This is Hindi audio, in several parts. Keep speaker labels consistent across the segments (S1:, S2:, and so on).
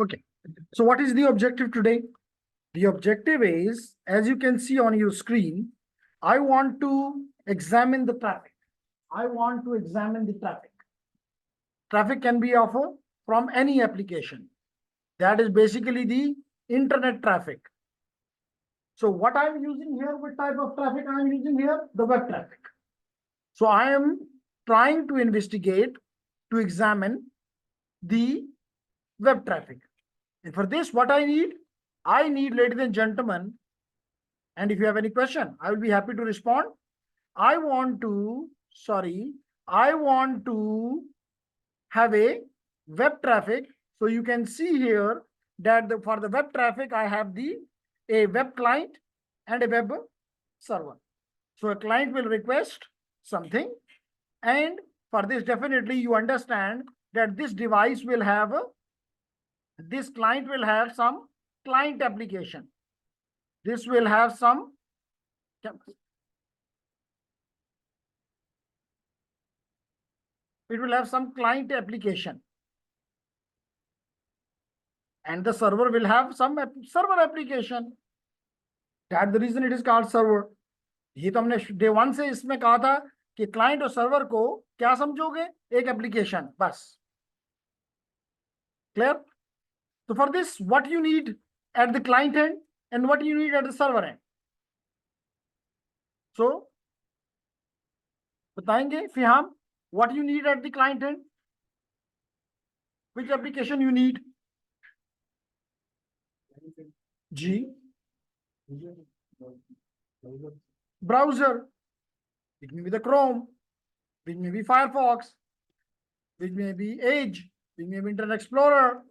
S1: Okay. So what is the objective today? The objective is, as you can see on your screen, I want to examine the traffic. I want to examine the traffic. Traffic can be from any application. That is basically the internet traffic. So what I'm using here, what type of traffic I'm using here? The web traffic. So I am trying to investigate, to examine the web traffic. And for this, what I need, ladies and gentlemen, and if you have any question, I will be happy to respond. I want to have a web traffic. So you can see here that for the web traffic, I have a web client and a web server. So a client will request something, and for this, definitely you understand that this device will have this client will have some client application. This will have some client application, and the server will have some server application. That's the reason it is called server. ये तो हमने डे 1 से इसमें कहा था कि क्लाइंट और सर्वर को क्या समझोगे, एक एप्लीकेशन बस. क्लियर? तो for this what you need at the client and and what you need at the server end. So बताएंगे फिहाम, what you need at the client end, which application you need? G browser, it may be the Chrome, which may be Firefox, which may be Edge, which may be Internet Explorer.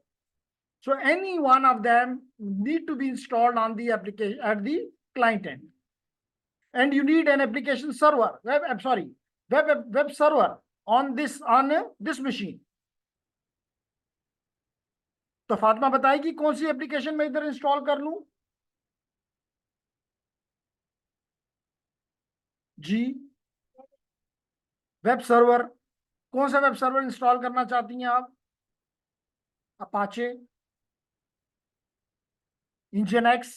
S1: So any one of them need to be installed on the application at the client end. And you need an application server, web server on this machine. तो फातिमा बताएगी कौन सी एप्लीकेशन मैं इधर इंस्टॉल कर लूं? जी वेब सर्वर. कौन सा वेब सर्वर इंस्टॉल करना चाहती हैं आप? Apache, Nginx,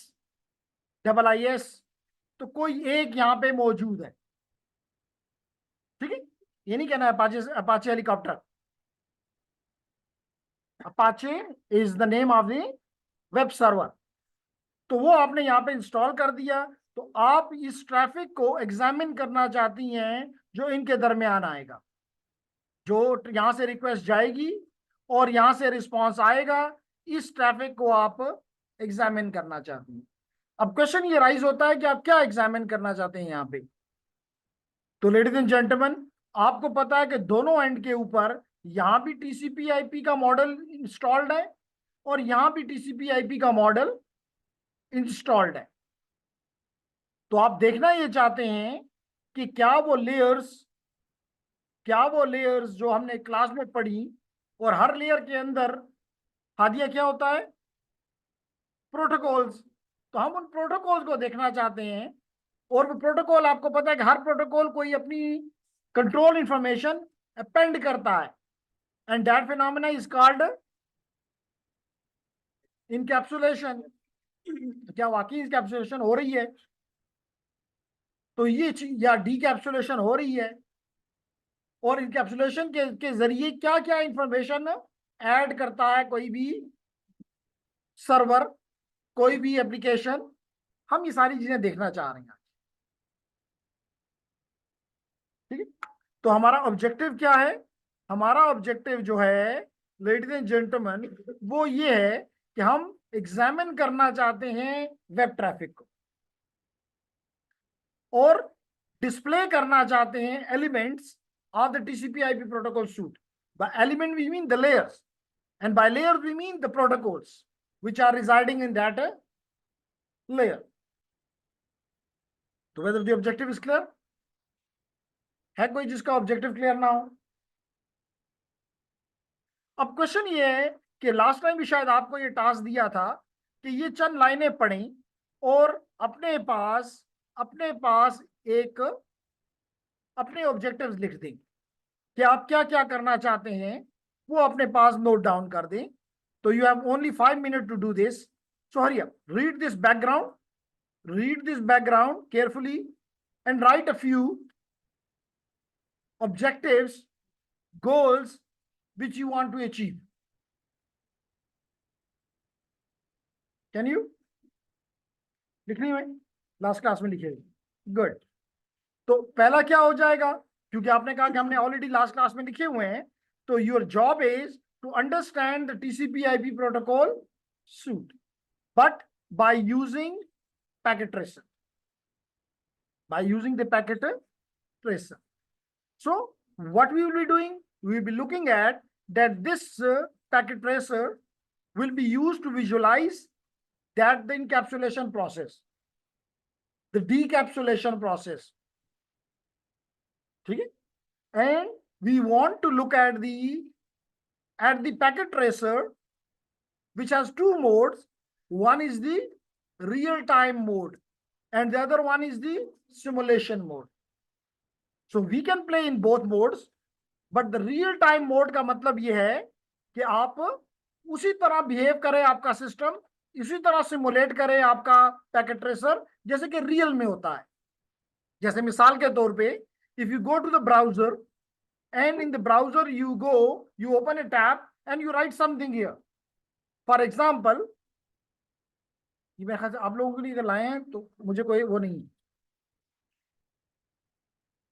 S1: IIS. तो कोई एक यहां पे मौजूद है, ठीक है? ये नहीं कहना Apache helicopter. Apache is the name of the web server. तो वो आपने यहाँ पे इंस्टॉल कर दिया. तो आप इस ट्रैफिक को एग्जामिन करना चाहती हैं जो इनके दरमियान आएगा, जो यहां से रिक्वेस्ट जाएगी और यहां से रिस्पॉन्स आएगा. इस ट्रैफिक को आप एग्जामिन करना चाहती हैं. अब क्वेश्चन ये राइज होता है कि आप क्या एग्जामिन करना चाहते हैं यहाँ पे. तो लेडीज एंड जेंटलमैन, आपको पता है कि दोनों एंड के ऊपर यहां भी TCP/IP का मॉडल इंस्टॉल्ड है और यहां भी TCP/IP का मॉडल इंस्टॉल्ड है. तो आप देखना ये चाहते हैं कि क्या वो लेयर्स जो हमने क्लास में पढ़ी, और हर लेयर के अंदर हादिया क्या होता है? प्रोटोकॉल्स. तो हम उन प्रोटोकॉल्स को देखना चाहते हैं. और वो प्रोटोकॉल, आपको पता है कि हर प्रोटोकॉल कोई अपनी कंट्रोल इंफॉर्मेशन अपेंड करता है, and that phenomena is called encapsulation. क्या वाकई इनकैप्सुलेशन हो रही है? तो ये या डीकैप्सुलेशन हो रही है. और इनकैप्सुलेशन के जरिए क्या क्या इंफॉर्मेशन ऐड करता है कोई भी सर्वर, कोई भी एप्लीकेशन, हम ये सारी चीजें देखना चाह रहे हैं. ठीक है? तो हमारा ऑब्जेक्टिव क्या है? हमारा ऑब्जेक्टिव जो है लेडीज एंड जेंटलमैन, वो ये है कि हम एग्जामिन करना चाहते हैं वेब ट्रैफिक को, और डिस्प्ले करना चाहते हैं elements of the TCP/IP protocol suite. By element we mean the layers, and by layers we mean the protocols which are residing in that layer. So whether the objective is clear? है कोई जिसका ऑब्जेक्टिव क्लियर ना हो? अब क्वेश्चन ये है कि लास्ट टाइम भी शायद आपको ये टास्क दिया था कि ये चंद लाइनें पढ़ें और अपने पास एक अपने ऑब्जेक्टिव्स लिख दें कि आप क्या क्या करना चाहते हैं, वो अपने पास नोट डाउन कर दें. So you have only 5 minutes to do this. So hurry up, read this background carefully and write a few objectives, goals which you want to achieve. Can you? लिखनी है लास्ट क्लास में लिखेगी. गुड. तो पहला क्या हो जाएगा, क्योंकि आपने कहा कि हमने ऑलरेडी लास्ट क्लास में लिखे हुए हैं, तो your job is to understand the TCP/IP protocol suite but by using packet tracer. By using the packet tracer. So what we will be doing, we will be looking at that this packet tracer will be used to visualize that the encapsulation process, the decapsulation process. Okay? And we want to look at the packet tracer, which has two modes. One is the real-time mode and the other one is the simulation mode. So we can play in both modes, but the real-time mode का मतलब ये है कि आप उसी तरह बिहेव करे आपका सिस्टम, इसी तरह सिमुलेट करे आपका पैकेट ट्रेसर जैसे कि रियल में होता है. जैसे मिसाल के तौर पे, if you go to the browser and in the browser you open a tab and you write something here. For example, ये मेरे ख्याल से आप लोगों के लिए लाए हैं तो मुझे कोई वो नहीं है.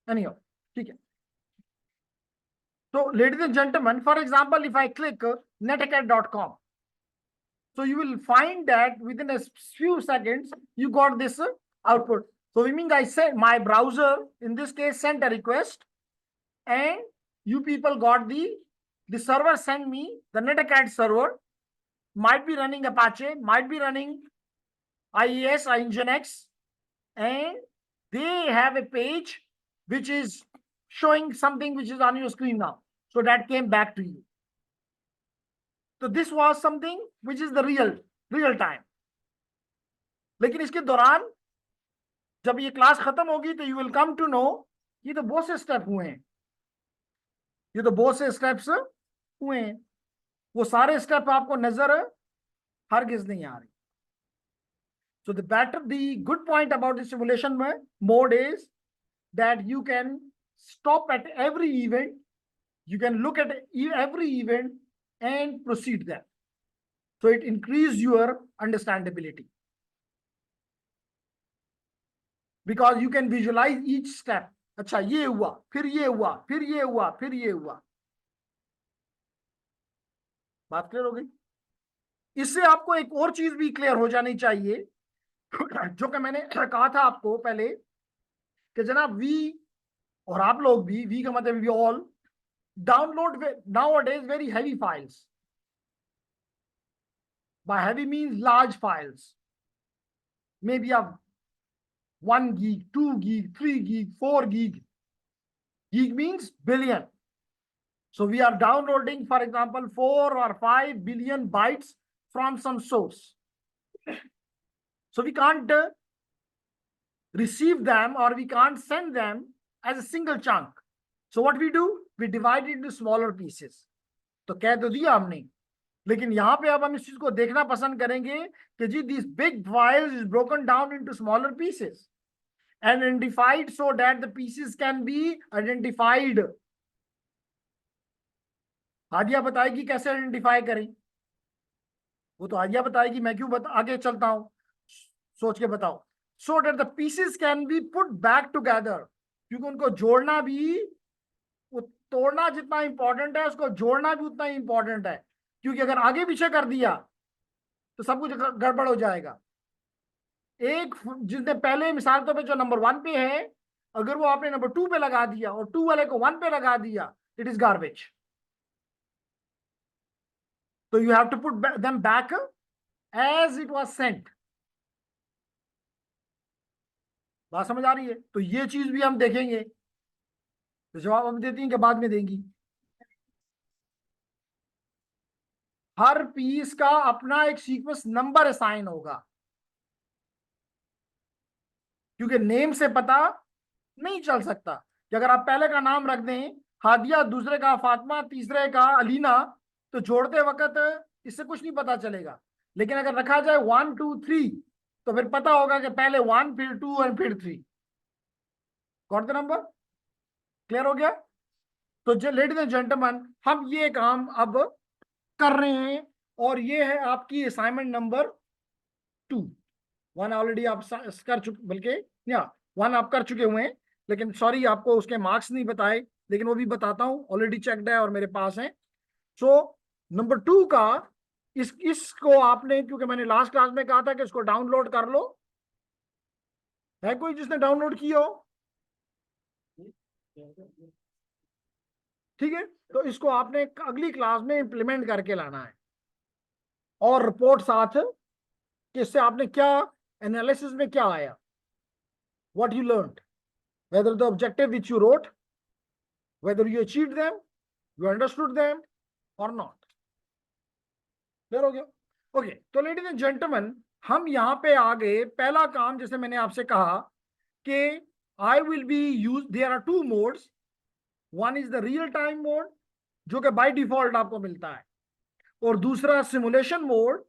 S1: Anyhow, ठीक है. So ladies and gentlemen, for example, if I click netacad.com, so you will find that within a few seconds you got this output. So we mean I said my browser in this case sent a request and you people got the server sent me, the netacad server might be running Apache, might be running IIS, Nginx, and they have a page which is showing something which is on your screen now. So that came back to you. So this was something which is the real time. लेकिन इसके दौरान जब ये क्लास खत्म होगी तो you will come to know ये तो बहुत से स्टेप हुए हैं, ये तो बहुत से स्टेप्स हुए हैं. वो सारे स्टेप आपको नजर हरगिज नहीं आ रही. So the good point about the simulation mode is that you can stop at every event, you can look at every event and proceed there. So it increases your understandability because you can visualize each step. अच्छा ये हुआ, फिर ये हुआ, फिर ये हुआ, फिर ये हुआ. बात क्लियर हो गई? इससे आपको एक और चीज भी क्लियर हो जानी चाहिए जो कि मैंने कहा था आपको पहले कि जनाब वी और आप लोग भी, वी का मतलब we all download nowadays very heavy files. By heavy means large files, maybe of 1 gig, 2 gig, 3 gig, 4 gig. Gig means billion. So we are downloading, for example, 4 or 5 billion bytes from some source. So we can't receive them or we can't send them as a single chunk. So what we do, we divide it into smaller pieces. तो कह तो दिया हमने, लेकिन यहाँ पे अब हम इस चीज को देखना पसंद करेंगे कि जी these big files is broken down into smaller pieces and identified so that the pieces can be identified. Hadiya बताएगी कैसे आइडेंटिफाई करें, वो तो हादिया बताएगी, मैं क्यों आगे चलता हूं, सोच के बताओ. So that the pieces can be put back together, क्योंकि उनको जोड़ना भी, वो तोड़ना जितना इंपॉर्टेंट है उसको जोड़ना भी उतना ही इंपॉर्टेंट है, क्योंकि अगर आगे पीछे कर दिया तो सब कुछ गड़बड़ हो जाएगा. एक जिसने पहले मिसाल तौर पे जो नंबर 1 पे है, अगर वो आपने नंबर 2 पे लगा दिया और 2 वाले को 1 पे लगा दिया, it is garbage. So you have to put them back as it was sent. बात समझ आ रही है? तो ये चीज भी हम देखेंगे. तो जवाब हम देती हैं कि बाद में देंगी. हर पीस का अपना एक सीक्वेंस नंबर असाइन होगा, क्योंकि नेम से पता नहीं चल सकता कि अगर आप पहले का नाम रख दें हादिया, दूसरे का फातिमा, तीसरे का अलीना, तो जोड़ते वक्त इससे कुछ नहीं पता चलेगा। लेकिन अगर रखा जाए 1 2 3 तो फिर पता होगा कि पहले 1 फिर 2 और फिर 3। Got the number? क्लियर हो गया? तो लेडीज एंड जेंटलमैन, हम ये काम अब कर रहे हैं और ये है आपकी असाइनमेंट नंबर 2। 1 ऑलरेडी आप कर चुके, बल्कि या 1 आप कर चुके हुए हैं, लेकिन सॉरी आपको उसके मार्क्स नहीं बताए, लेकिन वो भी बताता हूं, ऑलरेडी चेक्ड है और मेरे पास है। सो नंबर 2 का इसको आपने, क्योंकि मैंने लास्ट क्लास में कहा था कि इसको डाउनलोड कर लो, है कोई जिसने डाउनलोड किया हो? ठीक है, तो इसको आपने अगली क्लास में इंप्लीमेंट करके लाना है और रिपोर्ट साथ कि इससे आपने क्या एनालिसिस में क्या आया, what you learned, whether the objective which you wrote, whether you achieved them, you understood them or not। Clear हो गया? ओके, तो लेडीज एंड जेंटलमैन, हम यहाँ पे आ गए। पहला काम, जैसे मैंने आपसे कहा कि I will be use, there are 2 modes. One is the real time mode, जो कि बाय डिफॉल्ट आपको मिलता है, और दूसरा सिमुलेशन मोड,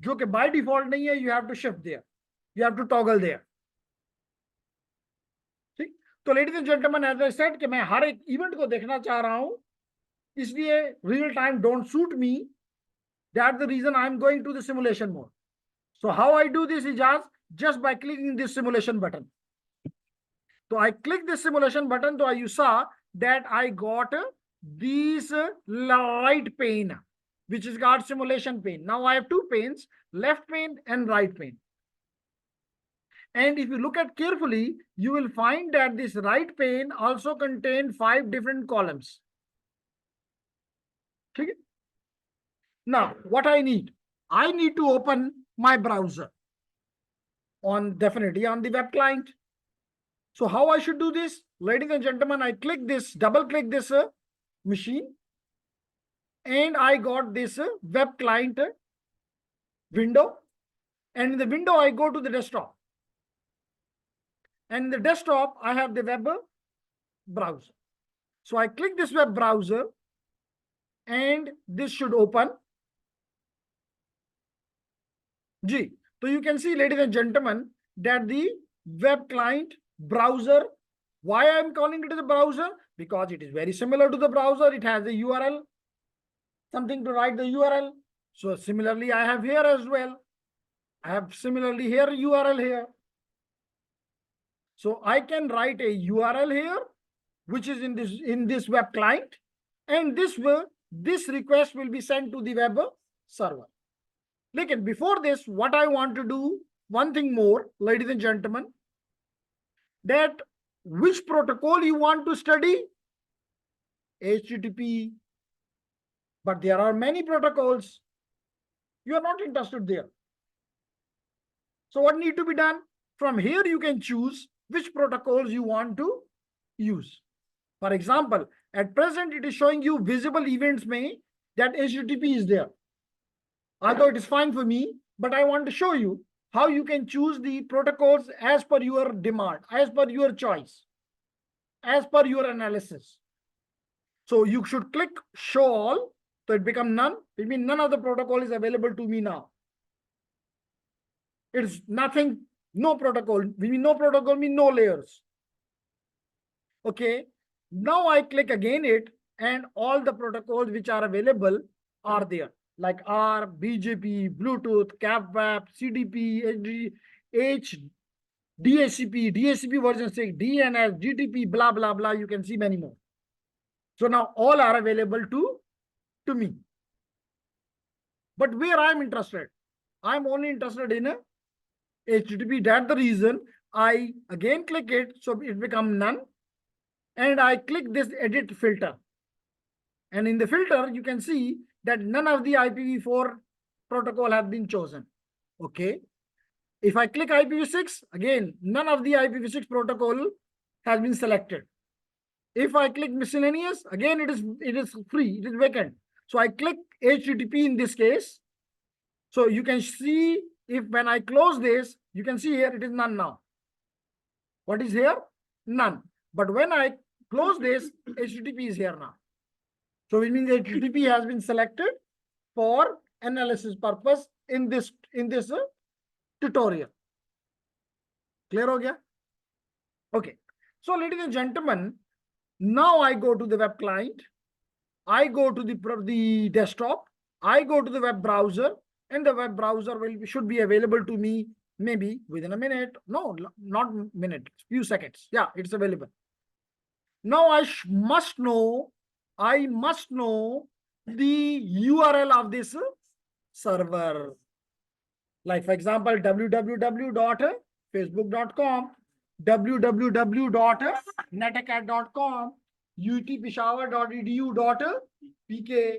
S1: जो कि बाय डिफॉल्ट नहीं है, you have to shift there, you have to toggle there. ठीक, तो ladies and gentleman, as I said कि मैं हर एक इवेंट को देखना चाह रहा हूं, इसलिए real time don't suit me, that the reason I am going to the simulation mode. So how I do this is just by clicking this simulation button. So I click this simulation button, so you saw that I got this right pane, which is got simulation pane. Now I have 2 panes, left pane and right pane. And if you look at carefully, you will find that this right pane also contains 5 different columns. Okay? Now, what I need to open my browser definitely on the web client. So how I should do this? Ladies and gentlemen, I click this, double click this machine, and I got this web client window. And in the window, I go to the desktop. And in the desktop, I have the web browser. So I click this web browser, and this should open. G. So you can see, ladies and gentlemen, that the web client browser, why I am calling it as a browser? Because it is very similar to the browser. It has a URL, something to write the URL. So similarly, I have here as well. I have similarly here URL here. So I can write a URL here, which is in this web client, and this request will be sent to the web server. Lekin before this, what I want to do, one thing more, ladies and gentlemen, that which protocol you want to study? HTTP. But there are many protocols. You are not interested there. So what need to be done? From here, you can choose which protocols you want to use. For example, at present, it is showing you visible events may that HTTP is there. Although it is fine for me, but I want to show you how you can choose the protocols as per your demand, as per your choice, as per your analysis. So you should click show all, so it becomes none. It means none of the protocol is available to me now. It's nothing, no protocol. We mean no protocol means no layers. Okay. Now I click again it, and all the protocols which are available are there, like R, BGP, Bluetooth, CAPWAP, CDP, DHCP, DHCP version 6, DNS, GTP, blah, blah, blah. You can see many more. So now all are available to me. But where I'm interested, I'm only interested in HTTP. That's the reason I again click it, so it becomes none. And I click this edit filter. And in the filter, you can see that none of the IPv4 protocol have been chosen. Okay. If I click IPv6, again, none of the IPv6 protocol has been selected. If I click miscellaneous, again, it is free, it is vacant. So I click HTTP in this case. So you can see, if when I close this, you can see here it is none now. What is here? None. But when I close this, HTTP is here now. So it means HTTP has been selected. for analysis purpose in this tutorial. Clear हो गया? Okay. So ladies and gentlemen, now I go to the web client, I go to the desktop, I go to the web browser, and the web browser should be available to me maybe within a minute. No, not minute, few seconds. Yeah, it's available. Now I must know the URL of this server. Like for example, www.facebook.com, www.netacad.com, utpeshawar.edu.pk,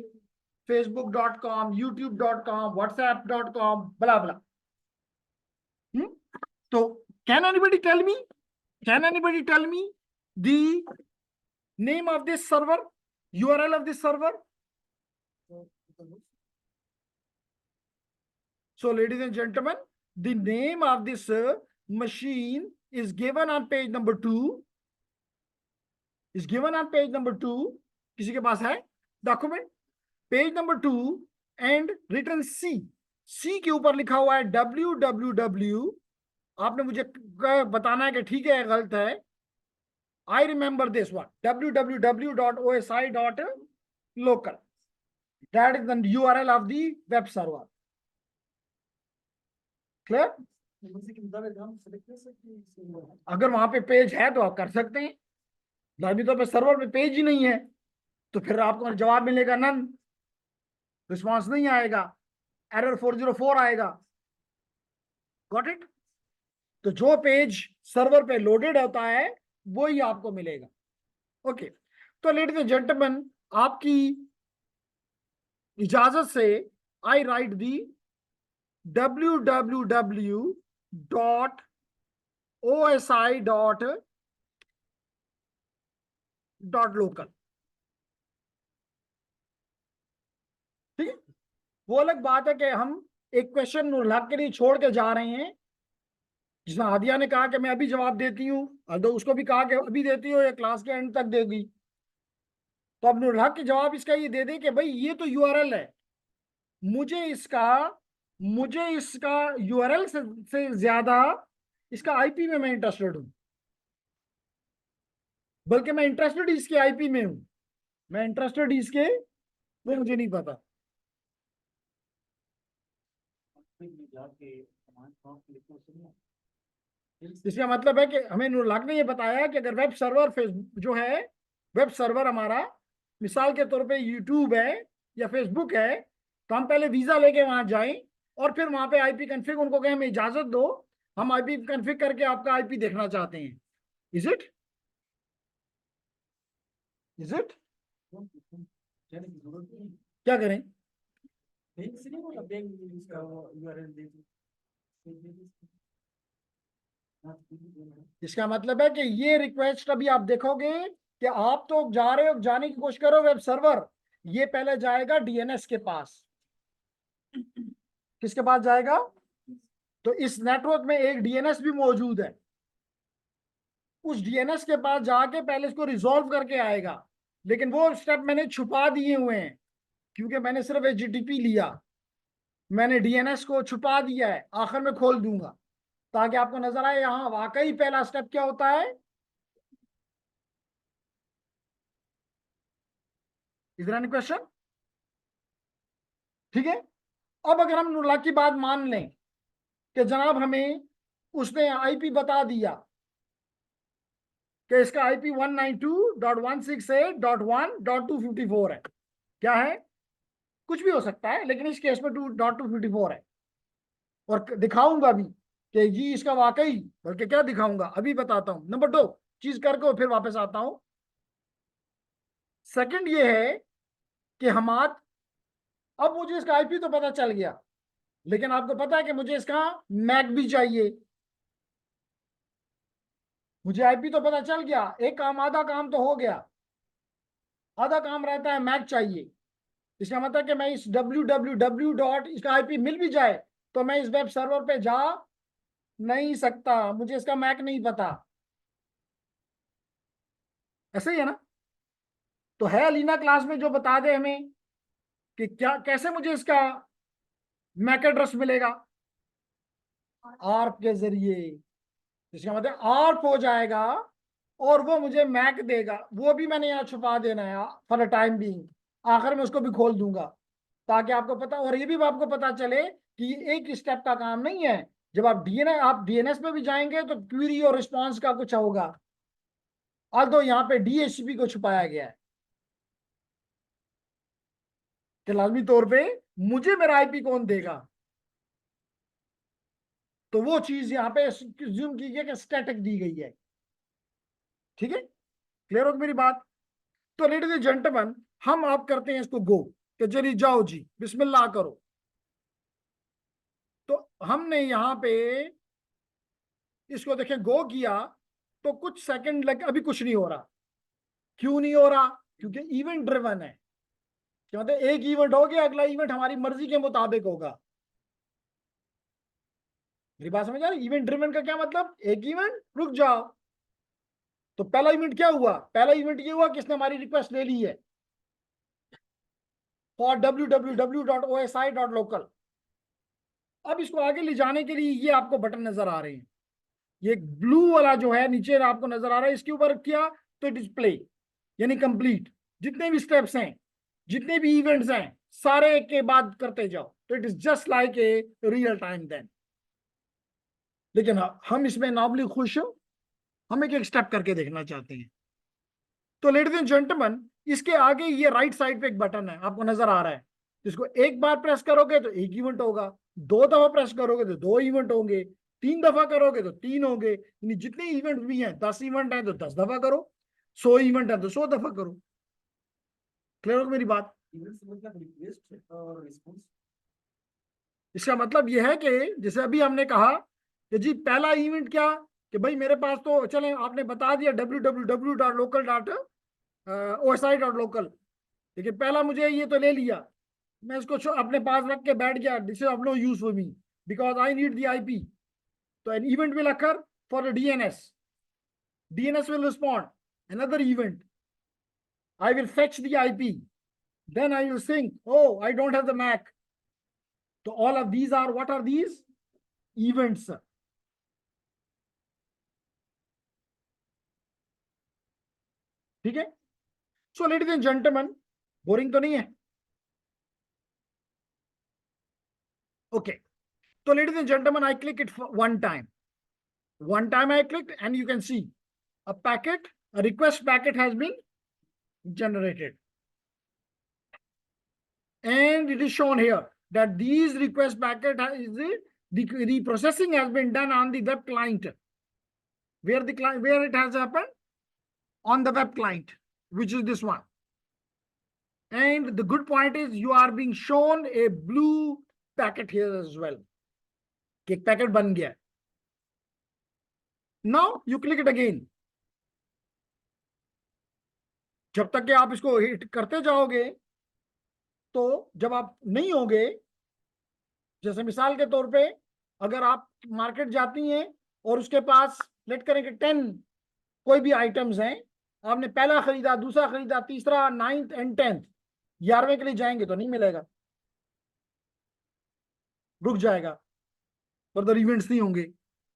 S1: facebook.com, youtube.com, whatsapp.com, blah blah. So can anybody tell me the name of this server, URL of this server? So ladies and gentlemen, the name of this machine is given on page number 2. किसी के पास है document? Page number 2 and written C के ऊपर लिखा हुआ है www. आपने मुझे बताना है कि ठीक है या गलत है. I remember this one, www.osi.local. That is the URL of the web server. Clear? अगर वहां पे पेज है तो आप कर सकते हैं. लाइब्रेरी तो पे सर्वर पे पेज ही नहीं है तो फिर आपको जवाब मिलेगा नन, रिस्पांस नहीं आएगा, एरर 404 आएगा. Got it? तो जो पेज सर्वर पे लोडेड होता है वो ही आपको मिलेगा. ओके. तो लेडीज एंड जेंटलमैन, आपकी इजाजत से आई राइट दी www.osi.local. ठीक है. वो अलग बात है कि हम एक क्वेश्चन नूरहक के लिए छोड़ के जा रहे हैं जिसमें हादिया ने कहा कि मैं अभी जवाब देती हूँ, और उसको भी कहा कि अभी देती हो या क्लास के एंड तक देगी. तो अब नूरहक के जवाब इसका ये दे दे कि भाई ये तो यूआरएल है, मुझे इसका यूआरएल से ज्यादा इसका आईपी में मैं इंटरेस्टेड हूं, बल्कि मैं इंटरेस्टेड इसके आईपी में हूं, मैं इंटरेस्टेड इसके वो मुझे नहीं पता. इसका मतलब है कि हमें नूरहक ने ये बताया कि अगर वेब सर्वर जो है वेब सर्वर हमारा मिसाल के तौर पे यूट्यूब है या फेसबुक है, तो हम पहले वीजा लेके वहां जाएं और फिर वहां पे आईपी कन्फिग उनको कहें हमें इजाजत दो, हम आईपी कन्फिग करके आपका आईपी देखना चाहते हैं. Is it? क्या करें? इसका मतलब है कि ये रिक्वेस्ट अभी आप देखोगे कि आप तो जा रहे हो, जाने की कोशिश करो वेब सर्वर, ये पहले जाएगा डीएनएस के पास. किसके पास जाएगा? तो इस नेटवर्क में एक डीएनएस भी मौजूद है, उस डीएनएस के पास जाके पहले इसको रिजॉल्व करके आएगा. लेकिन वो स्टेप मैंने छुपा दिए हुए हैं क्योंकि मैंने सिर्फ एचटीटीपी लिया, मैंने डीएनएस को छुपा दिया है, आखिर में खोल दूंगा ताकि आपको नजर आए यहां वाकई पहला स्टेप क्या होता है. Is there any question? ठीक है. अब अगर हम नूरहक की बात मान लें कि जनाब हमें उसने आईपी बता दिया कि इसका आईपी 192.168.1.254 है. क्या है? कुछ भी हो सकता है, लेकिन इस केस में 2.254 है. और दिखाऊंगा भी कि जी इसका वाकई, बल्कि क्या दिखाऊंगा अभी बताता हूं. नंबर 2 चीज करके फिर वापस आता हूं. सेकंड ये है कि अब मुझे इसका आईपी तो पता चल गया, लेकिन आपको पता है कि मुझे इसका मैक भी चाहिए. मुझे आईपी तो पता चल गया, एक काम आधा काम तो हो गया, आधा काम रहता है मैक चाहिए. इसका मतलब कि मैं इस www. इसका आईपी मिल भी जाए तो मैं इस वेब सर्वर पे जा नहीं सकता, मुझे इसका मैक नहीं पता. ऐसे ही है ना? तो है अलीना क्लास में जो बता दे हमें कि क्या कैसे मुझे इसका मैक एड्रेस मिलेगा, आर्प के जरिए। इसका मतलब आर्प हो जाएगा और वो मुझे मैक देगा, वो भी मैंने यहाँ छुपा देना है फॉर अ टाइम बीइंग, आखिर में उसको भी खोल दूंगा ताकि आपको पता, और ये भी आपको पता चले कि ये एक स्टेप का काम नहीं है। जब आप डीएनएस में भी जाएंगे तो क्वेरी और रिस्पॉन्स का कुछ होगा, although यहाँ पे डीएचसीपी को छुपाया गया है कि लाजमी तौर पे मुझे मेरा आईपी कौन देगा, तो वो चीज यहाँ पे ज्यूम कीजिए कि स्टैटिक दी गई है। ठीक है, क्लियर हो मेरी बात? तो लेडीज एंड जेंटलमैन, हम आप करते हैं इसको गो, कि चलिए जाओ जी बिस्मिल्लाह करो। तो हमने यहाँ पे इसको देखें गो किया, तो कुछ सेकंड लगे, अभी कुछ नहीं हो रहा। क्यों नहीं हो रहा? क्योंकि इवेंट ड्रिवन है। क्या मतलब एक इवेंट हो गया, अगला इवेंट हमारी मर्जी के मुताबिक होगा। मेरी बात समझ आ रही? इवेंट ड्रिवन का क्या मतलब? एक इवेंट रुक जाओ। तो पहला इवेंट क्या हुआ? पहला इवेंट ये हुआ कि इसने हमारी रिक्वेस्ट ले ली है फॉर www.osi.local। अब इसको आगे ले जाने के लिए ये आपको बटन नजर आ रहे हैं, ये ब्लू वाला जो है नीचे आपको नजर आ रहा है, इसके ऊपर किया तो डिस्प्ले यानी कंप्लीट। जितने भी स्टेप्स हैं, जितने भी इवेंट्स हैं, सारे एक के बाद करते जाओ, तो it is just like a real time then. लेकिन हम इसमें नॉर्मली खुश हो, हम एक एक स्टेप करके देखना चाहते हैं। तो लेडीज एंड जेंटलमैन, इसके आगे ये राइट साइड पे एक बटन है आपको नजर आ रहा है, जिसको एक बार प्रेस करोगे तो एक इवेंट होगा, दो दफा प्रेस करोगे तो दो इवेंट होंगे, तीन दफा करोगे तो तीन होंगे। यानी जितने इवेंट भी हैं, 10 इवेंट हैं तो 10 दफा करो, 100 इवेंट है तो 100 दफा करो। क्लियर हो मेरी बात? इसका मतलब यह है कि जैसे अभी हमने कहा कि जी पहला इवेंट क्या, कि भाई मेरे पास तो चले आपने बता दिया www.local.osi.local, लेकिन पहला मुझे ये तो ले लिया, मैं इसको अपने पास रख के बैठ गया, this is of no use for me because I need the IP. तो an event will occur for the DNS will respond another event, I will fetch the IP, then I will think, oh, I don't have the MAC. So all of these are, what are these? Events. ठीक है? So ladies and gentleman, boring तो नहीं है? Okay, so ladies and gentlemen, I click it one time. One time I clicked and you can see a packet, a request packet has been generated. And it is shown here that these request packet the processing has been done on the web client. Where it has happened? On the web client, which is this one. And the good point is you are being shown a blue packet here as well. एक पैकेट बन गया। Now you click it again. जब तक कि आप इसको हिट करते जाओगे, तो जब आप नहीं होगे, जैसे मिसाल के तौर पे अगर आप मार्केट जाती हैं और उसके पास लेट करें कि 10 कोई भी आइटम्स हैं, आपने पहला खरीदा, दूसरा खरीदा, तीसरा, 9th and 10th, 11वें के लिए जाएंगे तो नहीं मिलेगा, रुक जाएगा, फर्दर इवेंट्स नहीं होंगे।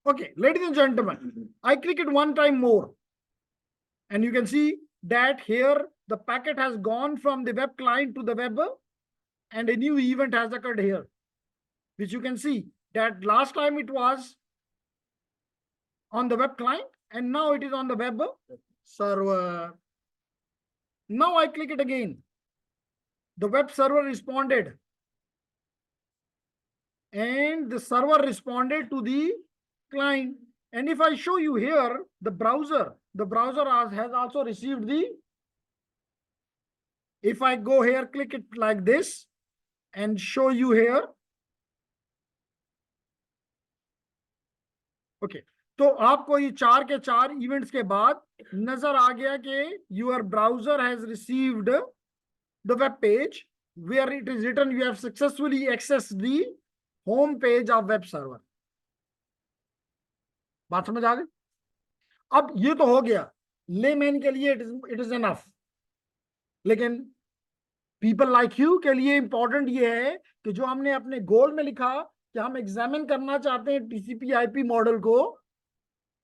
S1: Okay ladies and gentleman, I click it one time more and you can see that here the packet has gone from the web client to the web, and a new event has occurred here, which you can see that last time it was on the web client and now it is on the web server. Now I click it again, the web server responded, and the server responded to the client. And if I show you here the browser has also received the, if I go here, click it like this and show you here, okay तो आपको ये 4 के 4 इवेंट्स के बाद नजर आ गया कि your browser has received the web page where it is written you have successfully accessed the home page of web server. बात समझ आ गई? अब ये तो हो गया लेमैन के लिए, इट इज एनफ। लेकिन पीपल लाइक यू के लिए इंपॉर्टेंट ये है कि जो हमने अपने गोल में लिखा कि हम एग्जामिन करना चाहते हैं टीसीपी आईपी मॉडल को,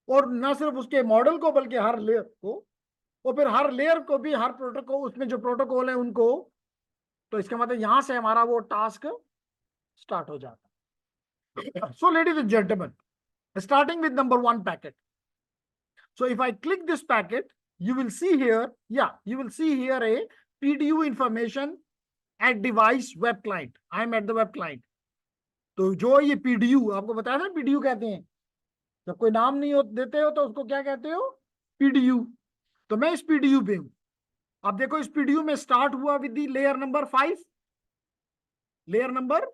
S1: और ना सिर्फ उसके मॉडल को बल्कि हर लेयर को, और फिर हर लेयर को भी, हर प्रोटोकॉल, उसमें जो प्रोटोकॉल है उनको। तो इसका मतलब यहां से हमारा वो टास्क स्टार्ट हो जाता है। So ladies and gentleman, starting with number 1 packet. So if I click this packet, you will see here, you will see here a PDU information at device web client. I am at the web client. तो जो ये PDU आपको बताया था, PDU कहते हैं, जब कोई नाम नहीं देते हो तो उसको क्या कहते हो? PDU। तो मैं इस PDU पे हूं। अब देखो, इस PDU में स्टार्ट हुआ with the layer number 5, layer number,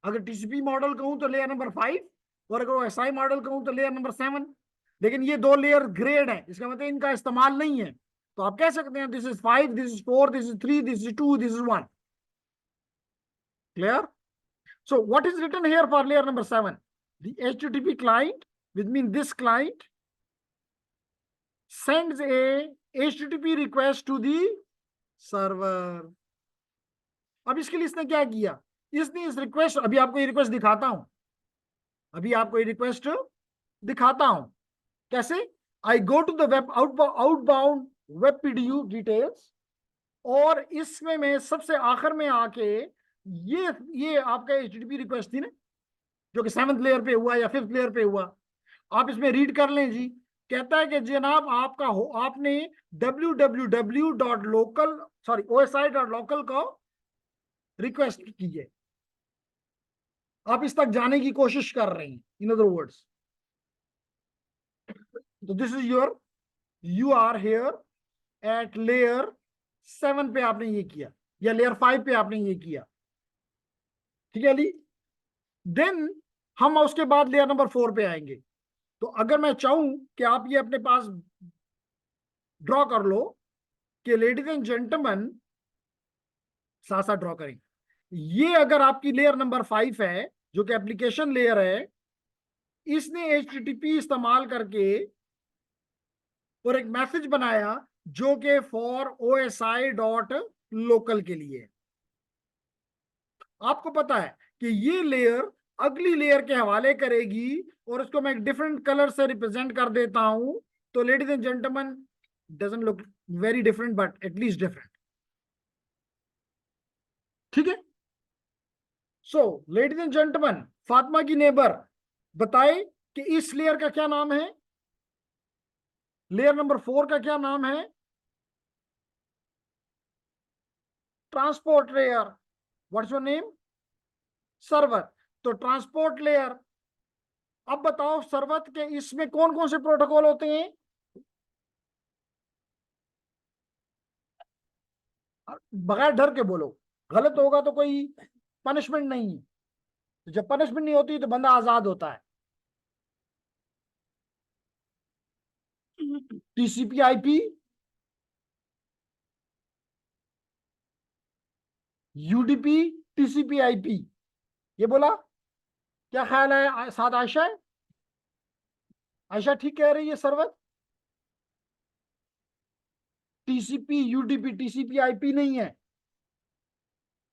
S1: अगर TCP मॉडल कहूं तो लेयर नंबर 5, और अगर SI मॉडल कहूं तो लेयर नंबर 7। लेकिन ये 2 लेयर ग्रेड है, इसका मतलब इनका इस्तेमाल नहीं है। तो आप कह सकते हैं this is 5, this is 4, this is 3, this is 2, this is 1। Clear? So what is written here for layer number 7? The HTTP client, which means this client, sends a HTTP request to the server. अब इसके लिए इसने क्या किया? इसने इस रिक्वेस्ट, अभी आपको ये रिक्वेस्ट दिखाता हूं, अभी आपको ये रिक्वेस्ट दिखाता हूं कैसे। I go to the web outbound web PDU details, और इसमें मैं सबसे आखिर में आके ये आपका HTTP रिक्वेस्ट थी ना, जो कि 7th लेयर पे हुआ या 5th लेयर पे हुआ। आप इसमें रीड कर लें जी। कहता है कि जनाब आपका आपने osi.local को रिक्वेस्ट की है, आप इस तक जाने की कोशिश कर रहे हैं, इन अदर वर्ड्स। तो this is your, you are here at layer 7 पे आपने ये किया, या लेयर 5 पे आपने ये किया, ठीक है अली। देन हम उसके बाद लेयर नंबर 4 पे आएंगे। तो अगर मैं चाहूं कि आप ये अपने पास ड्रॉ कर लो कि लेडीज एंड जेंटलमैन, साथ साथ ड्रॉ करें, ये अगर आपकी लेयर नंबर 5 है जो कि एप्लीकेशन लेयर है, इसने HTTP इस्तेमाल करके और एक मैसेज बनाया जो कि फॉर osi.local के लिए। आपको पता है कि ये लेयर अगली लेयर के हवाले करेगी, और उसको मैं एक डिफरेंट कलर से रिप्रेजेंट कर देता हूं। तो ladies and gentleman, doesn't look very different but at least different, ठीक है। So ladies and gentleman, Fatima की नेबर बताए कि इस लेयर का क्या नाम है, लेयर नंबर 4 का क्या नाम है? Transport layer. What's your name? Server. तो ट्रांसपोर्ट लेयर। अब बताओ सर्वर के इसमें कौन कौन से प्रोटोकॉल होते हैं? बगैर डर के बोलो, गलत होगा तो कोई पनिशमेंट नहीं है। तो जब पनिशमेंट नहीं होती तो बंदा आजाद होता है। TCP IP, UDP, TCP IP, ये बोला। क्या ख्याल है साथ आयशा? आयशा ठीक कह रही है server. TCP UDP TCP IP नहीं है,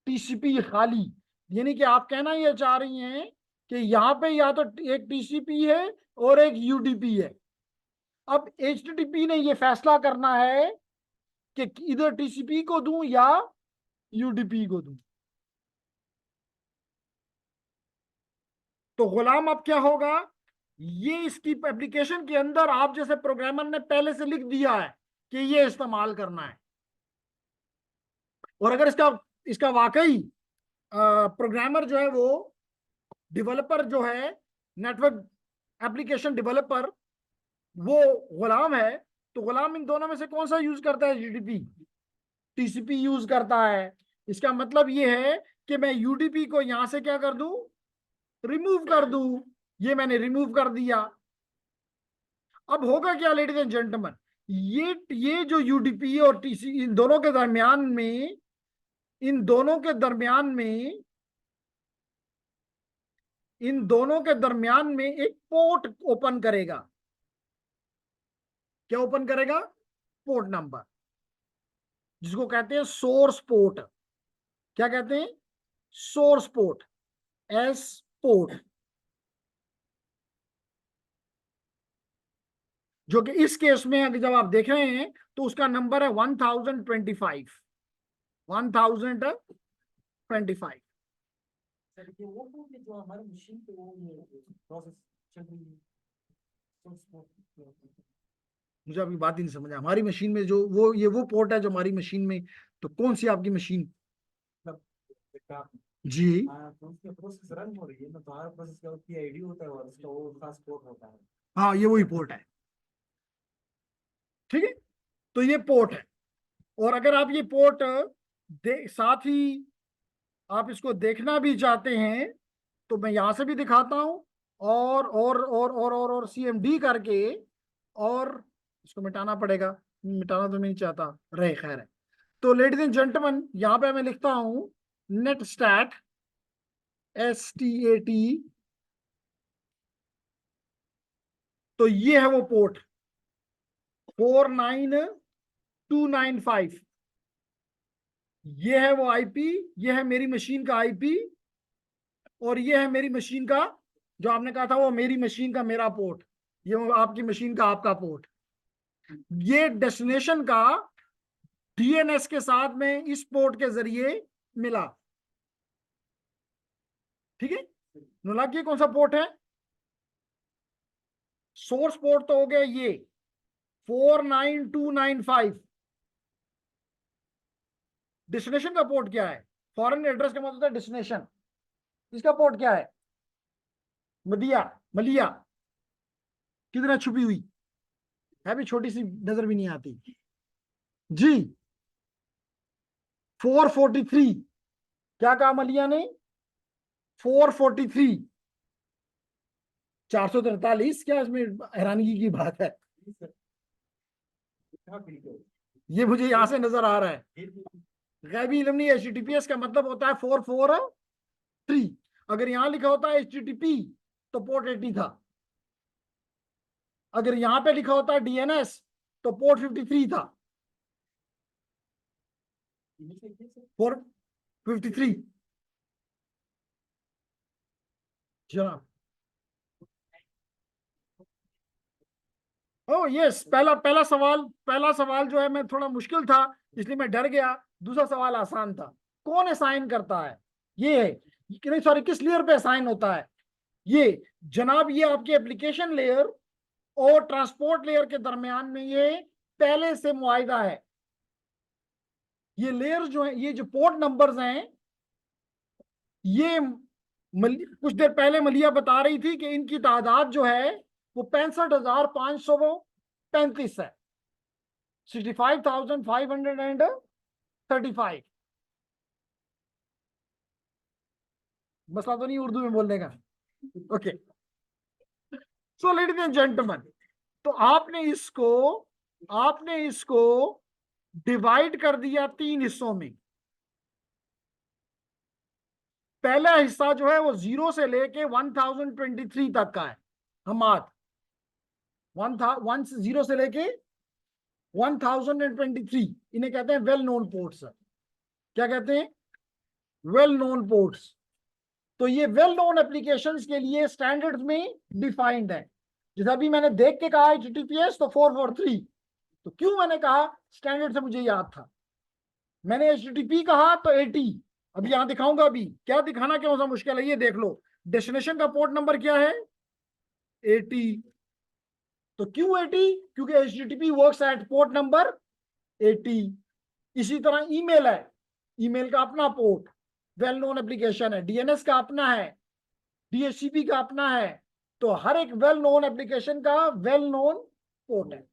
S1: TCP खाली। यानी कि आप कहना ये चाह रही हैं कि यहाँ पे या तो एक TCP है और एक UDP है। अब HTTP ने ये फैसला करना है कि इधर TCP को दूं या UDP को दूं। तो गुलाम अब क्या होगा, ये इसकी एप्लीकेशन के अंदर आप जैसे प्रोग्रामर ने पहले से लिख दिया है कि ये इस्तेमाल करना है। और अगर इसका इसका वाकई प्रोग्रामर जो है वो डेवलपर जो है, नेटवर्क एप्लीकेशन डेवलपर, वो गुलाम है, तो गुलाम इन दोनों में से कौन सा यूज करता है? GDP TCP यूज करता है। इसका मतलब ये है कि मैं UDP को यहां से क्या कर दूं? रिमूव कर दूं। ये मैंने रिमूव कर दिया। अब होगा क्या लेडीज एंड जेंटलमैन, ये जो UDP और TCP, इन दोनों के दरमियान में एक पोर्ट ओपन करेगा। क्या ओपन करेगा? पोर्ट नंबर, जिसको कहते हैं सोर्स पोर्ट। क्या कहते हैं, सोर्स पोर्ट, एस पोर्ट, जो कि इस केस में अगर जब आप देख रहे हैं तो उसका नंबर है 1025, 1025।
S2: सर ये वो फोन है जो हमारे मशीन पे वो प्रोसेस चल रही है,
S1: मुझे आपकी बात ही नहीं समझा। हमारी मशीन में जो वो ये वो पोर्ट है जो हमारी मशीन में, तो कौन सी आपकी मशीन?
S2: मतलब
S1: जी
S2: हाँ, तो उसकी प्रोसेस रन हो रही है ना, तो हर प्रोसेस का पीआईडी होता है और उसका वो खास पोर्ट होता है।
S1: हाँ, ये वही पोर्ट है, ठीक है। तो ये पोर्ट है, और अगर आप ये पोर्ट साथ ही आप इसको देखना भी चाहते हैं तो मैं यहां से भी दिखाता हूं, और CMD करके, और इसको मिटाना पड़ेगा, मिटाना तो मैं नहीं चाहता, रहे खैर है। तो लेडीज एंड जेंटलमैन, यहां पे मैं लिखता हूं नेट स्टैट, STAT, तो ये है वो पोर्ट 49295, ये है वो IP, ये है मेरी मशीन का IP, और ये है मेरी मशीन का, जो आपने कहा था वो मेरी मशीन का मेरा पोर्ट, ये वो आपकी मशीन का आपका पोर्ट। ये डेस्टिनेशन का DNS के साथ में इस पोर्ट के जरिए मिला, ठीक है। नुलाक, ये कौन सा पोर्ट है? सोर्स पोर्ट तो हो गया ये 49295। डेस्टिनेशन का पोर्ट क्या है? फॉरेन एड्रेस का मतलब होता है डेस्टिनेशन। इसका पोर्ट क्या है? मदिया, मलिया, किधर है छुपी हुई है, भी छोटी सी नजर भी नहीं आती जी। 443, क्या कहा मलिया ने? 443, 443, क्या इसमें हैरानगी की बात है? ये मुझे यहां से नजर आ रहा है। गैबी इल्म नहीं, HTTPS का मतलब होता है 443। अगर यहां लिखा होता है HTTP तो पोर्ट 80 था, अगर यहां पे लिखा होता है DNS तो पोर्ट 53 था, 453। जनाब, ओ यस, पहला सवाल जो है मैं थोड़ा मुश्किल था, इसलिए मैं डर गया। दूसरा सवाल आसान था। कौन असाइन करता है? ये है, नहीं सॉरी, किस लेयर पे असाइन होता है? ये जनाब, ये आपकी एप्लीकेशन लेयर और ट्रांसपोर्ट लेयर के दरमियान में ये पहले से मुआहिदा है। ये लेयर जो है, ये जो पोर्ट नंबर्स हैं, ये कुछ देर पहले मलिया बता रही थी कि इनकी तादाद जो है वो 65,535 है, 65,535। मसला तो नहीं उर्दू में बोलने का, okay. So ladies and gentleman, तो आपने इसको डिवाइड कर दिया 3 हिस्सों में। पहला हिस्सा जो है वो 0 से लेके 1023 तक का है। हमाद 0 से लेके 1023, इन्हें कहते हैं वेल नोन पोर्ट्स। क्या कहते हैं? Well known ports. तो ये वेल नोन एप्लीकेशंस के लिए स्टैंडर्ड्स में डिफाइंड है। जैसे अभी मैंने देख के कहा HTTPS तो 443, तो क्यों मैंने कहा? स्टैंडर्ड से मुझे याद था। मैंने HTTP कहा तो 80। अभी यहां दिखाऊंगा, अभी क्या दिखाना, क्यों सा मुश्किल है, ये देख लो। डेस्टिनेशन का पोर्ट नंबर क्या है? 80। तो क्यों 80? क्योंकि HTTP works at port number 80। इसी तरह ईमेल है, ईमेल का अपना पोर्ट, वेल नोन एप्लीकेशन है। DNS का अपना है, DHCP का अपना है। तो हर एक वेल नोन एप्लीकेशन का वेल नोन पोर्ट है,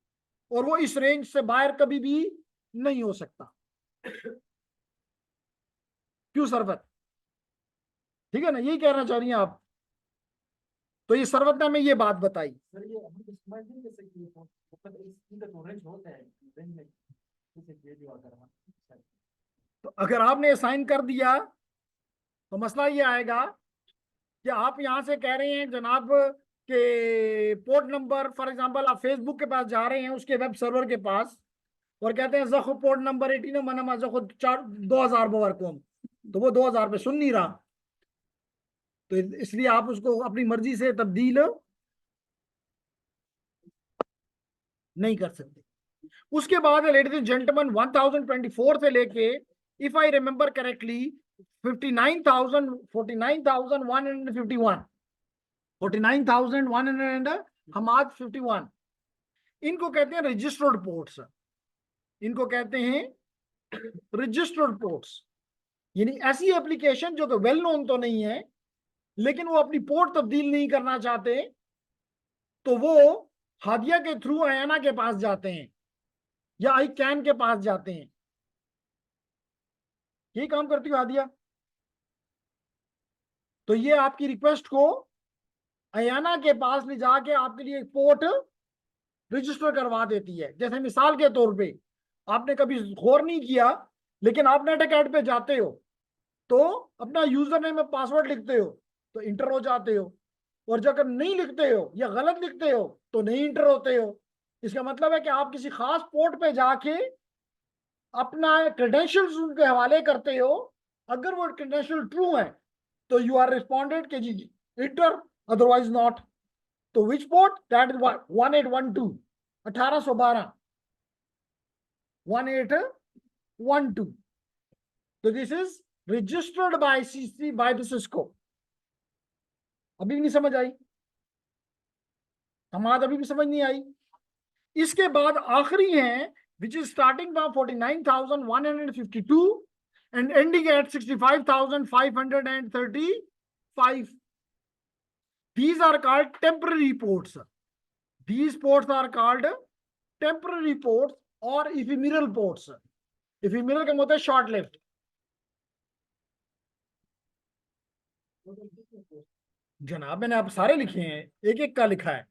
S1: और वो इस रेंज से बाहर कभी भी नहीं हो सकता। क्यों सरवत? ठीक है ना, यही कहना चाह रही हैं आप? तो ये सरवत ने हमें ये बात बताई।
S2: सर ये हम तो समझ नहीं कर सकते, मतलब इसका तो रेंज होता है, रेंज में जैसे दे दिया करना।
S1: तो अगर आपने साइन कर दिया तो मसला ये आएगा कि आप यहां से कह रहे हैं जनाब के पोर्ट नंबर, फॉर एग्जांपल आप फेसबुक के पास जा रहे हैं, उसके वेब सर्वर के पास, और कहते हैं जखो पोर्ट नंबर 18 मना जखो 4 2000 बवरकोम। तो वो 2000 पे सुन नहीं रहा, तो इसलिए आप उसको अपनी मर्जी से तब्दील नहीं कर सकते। उसके बाद लेडीज एंड जेंटलमैन 1024 से लेके, इफ आई रिमेंबर करेक्टली, 59,000 49,151 49,100 हम आज 51, इनको कहते हैं रजिस्टर्ड पोर्ट्स। इनको कहते हैं रजिस्टर्ड पोर्ट्स, यानी ऐसी एप्लीकेशन जो कि वेल नोन तो नहीं है, लेकिन वो अपनी पोर्ट तब्दील नहीं करना चाहते, तो वो हादिया के थ्रू अयाना के पास जाते हैं या आई कैन के पास जाते हैं। यही काम करती हो हादिया। तो ये आपकी रिक्वेस्ट को अयाना के पास ले जाके आपके लिए एक पोर्ट रजिस्टर करवा देती है। जैसे मिसाल के तौर पे, आपने कभी गौर नहीं किया, लेकिन आप नेट अकाउंट पे जाते हो तो अपना यूजर नेम में पासवर्ड लिखते हो तो इंटर हो जाते हो, और जब नहीं लिखते हो या गलत लिखते हो तो नहीं इंटर होते हो। इसका मतलब है कि आप किसी खास पोर्ट पे जाके अपना क्रेडेंशियल्स उनके हवाले करते हो। अगर वो क्रेडेंशियल ट्रू है तो यू आर रिस्पॉन्डेड के जी इंटर, अदरवाइज नॉट। तो विच पोर्ट? That is 1812 1812 1812। तो this is registered bye CC by the Cisco. अभी भी नहीं समझ आई? हमारा अभी भी समझ नहीं आई। इसके बाद आखिरी है which is starting from 49,152 and ending at 65,535. These are called temporary ports. These ports are called temporary ports or ephemeral ports. Ephemeral का मतलब short lived। जनाब मैंने आप सारे लिखे हैं, एक एक का लिखा है।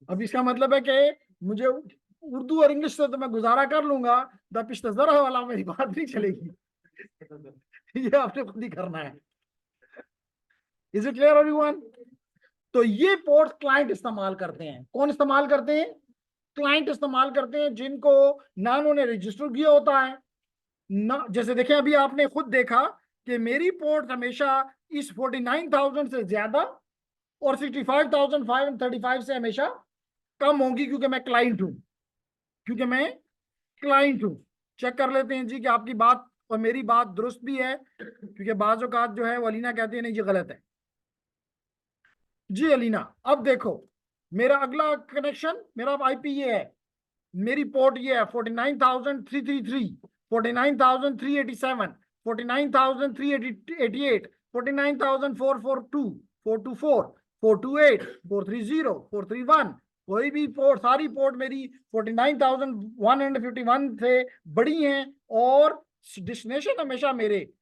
S1: अब इसका मतलब है कि मुझे उर्दू और इंग्लिश से तो मैं गुजारा कर लूंगा, द पिश्तज़र वाला मेरी बात नहीं चलेगी। ये आपने खुद ही करना है। Is it clear everyone? तो ये पोर्ट क्लाइंट इस्तेमाल करते हैं। कौन इस्तेमाल करते हैं? क्लाइंट इस्तेमाल करते हैं, जिनको ना उन्होंने रजिस्टर किया होता है ना। जैसे देखें, अभी आपने खुद देखा कि मेरी पोर्ट हमेशा इस 49,000 से ज्यादा और 65,535 से हमेशा कम होंगी, क्योंकि मैं क्लाइंट हूं। चेक कर लेते हैं जी कि आपकी बात और मेरी बात दुरुस्त भी है, क्योंकि बाज़ औक़ात जो है वलीना कहती है नहीं ये गलत है। जी अलीना, अब देखो मेरा अगला कनेक्शन, मेरा आईपी ये है, मेरी पोर्ट ये है 49,333, 49,387, 49,388, 49,442, 424, 428, 430, 431। कोई भी पोर्ट, सारी पोर्ट मेरी 49,151 से बड़ी हैं, और डेस्टिनेशन हमेशा मेरे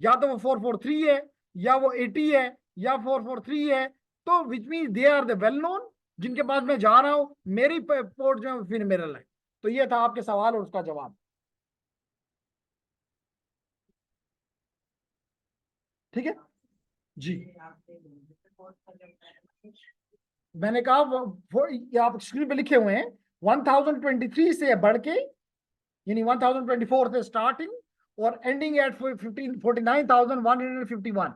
S1: या तो वो 443 है, या वो 80 है, या 443 है। तो which mean they are the well known, जिनके पास मैं जा रहा हूं। मेरी पोर्ट जो है फिर मेरा है। तो ये था आपके सवाल और उसका जवाब। ठीक है जी। मैंने कहा वो आप स्क्रीन पे लिखे हुए हैं 1023 से बढ़ के, यानी 1024 से स्टार्टिंग और एंडिंग एट 49,151।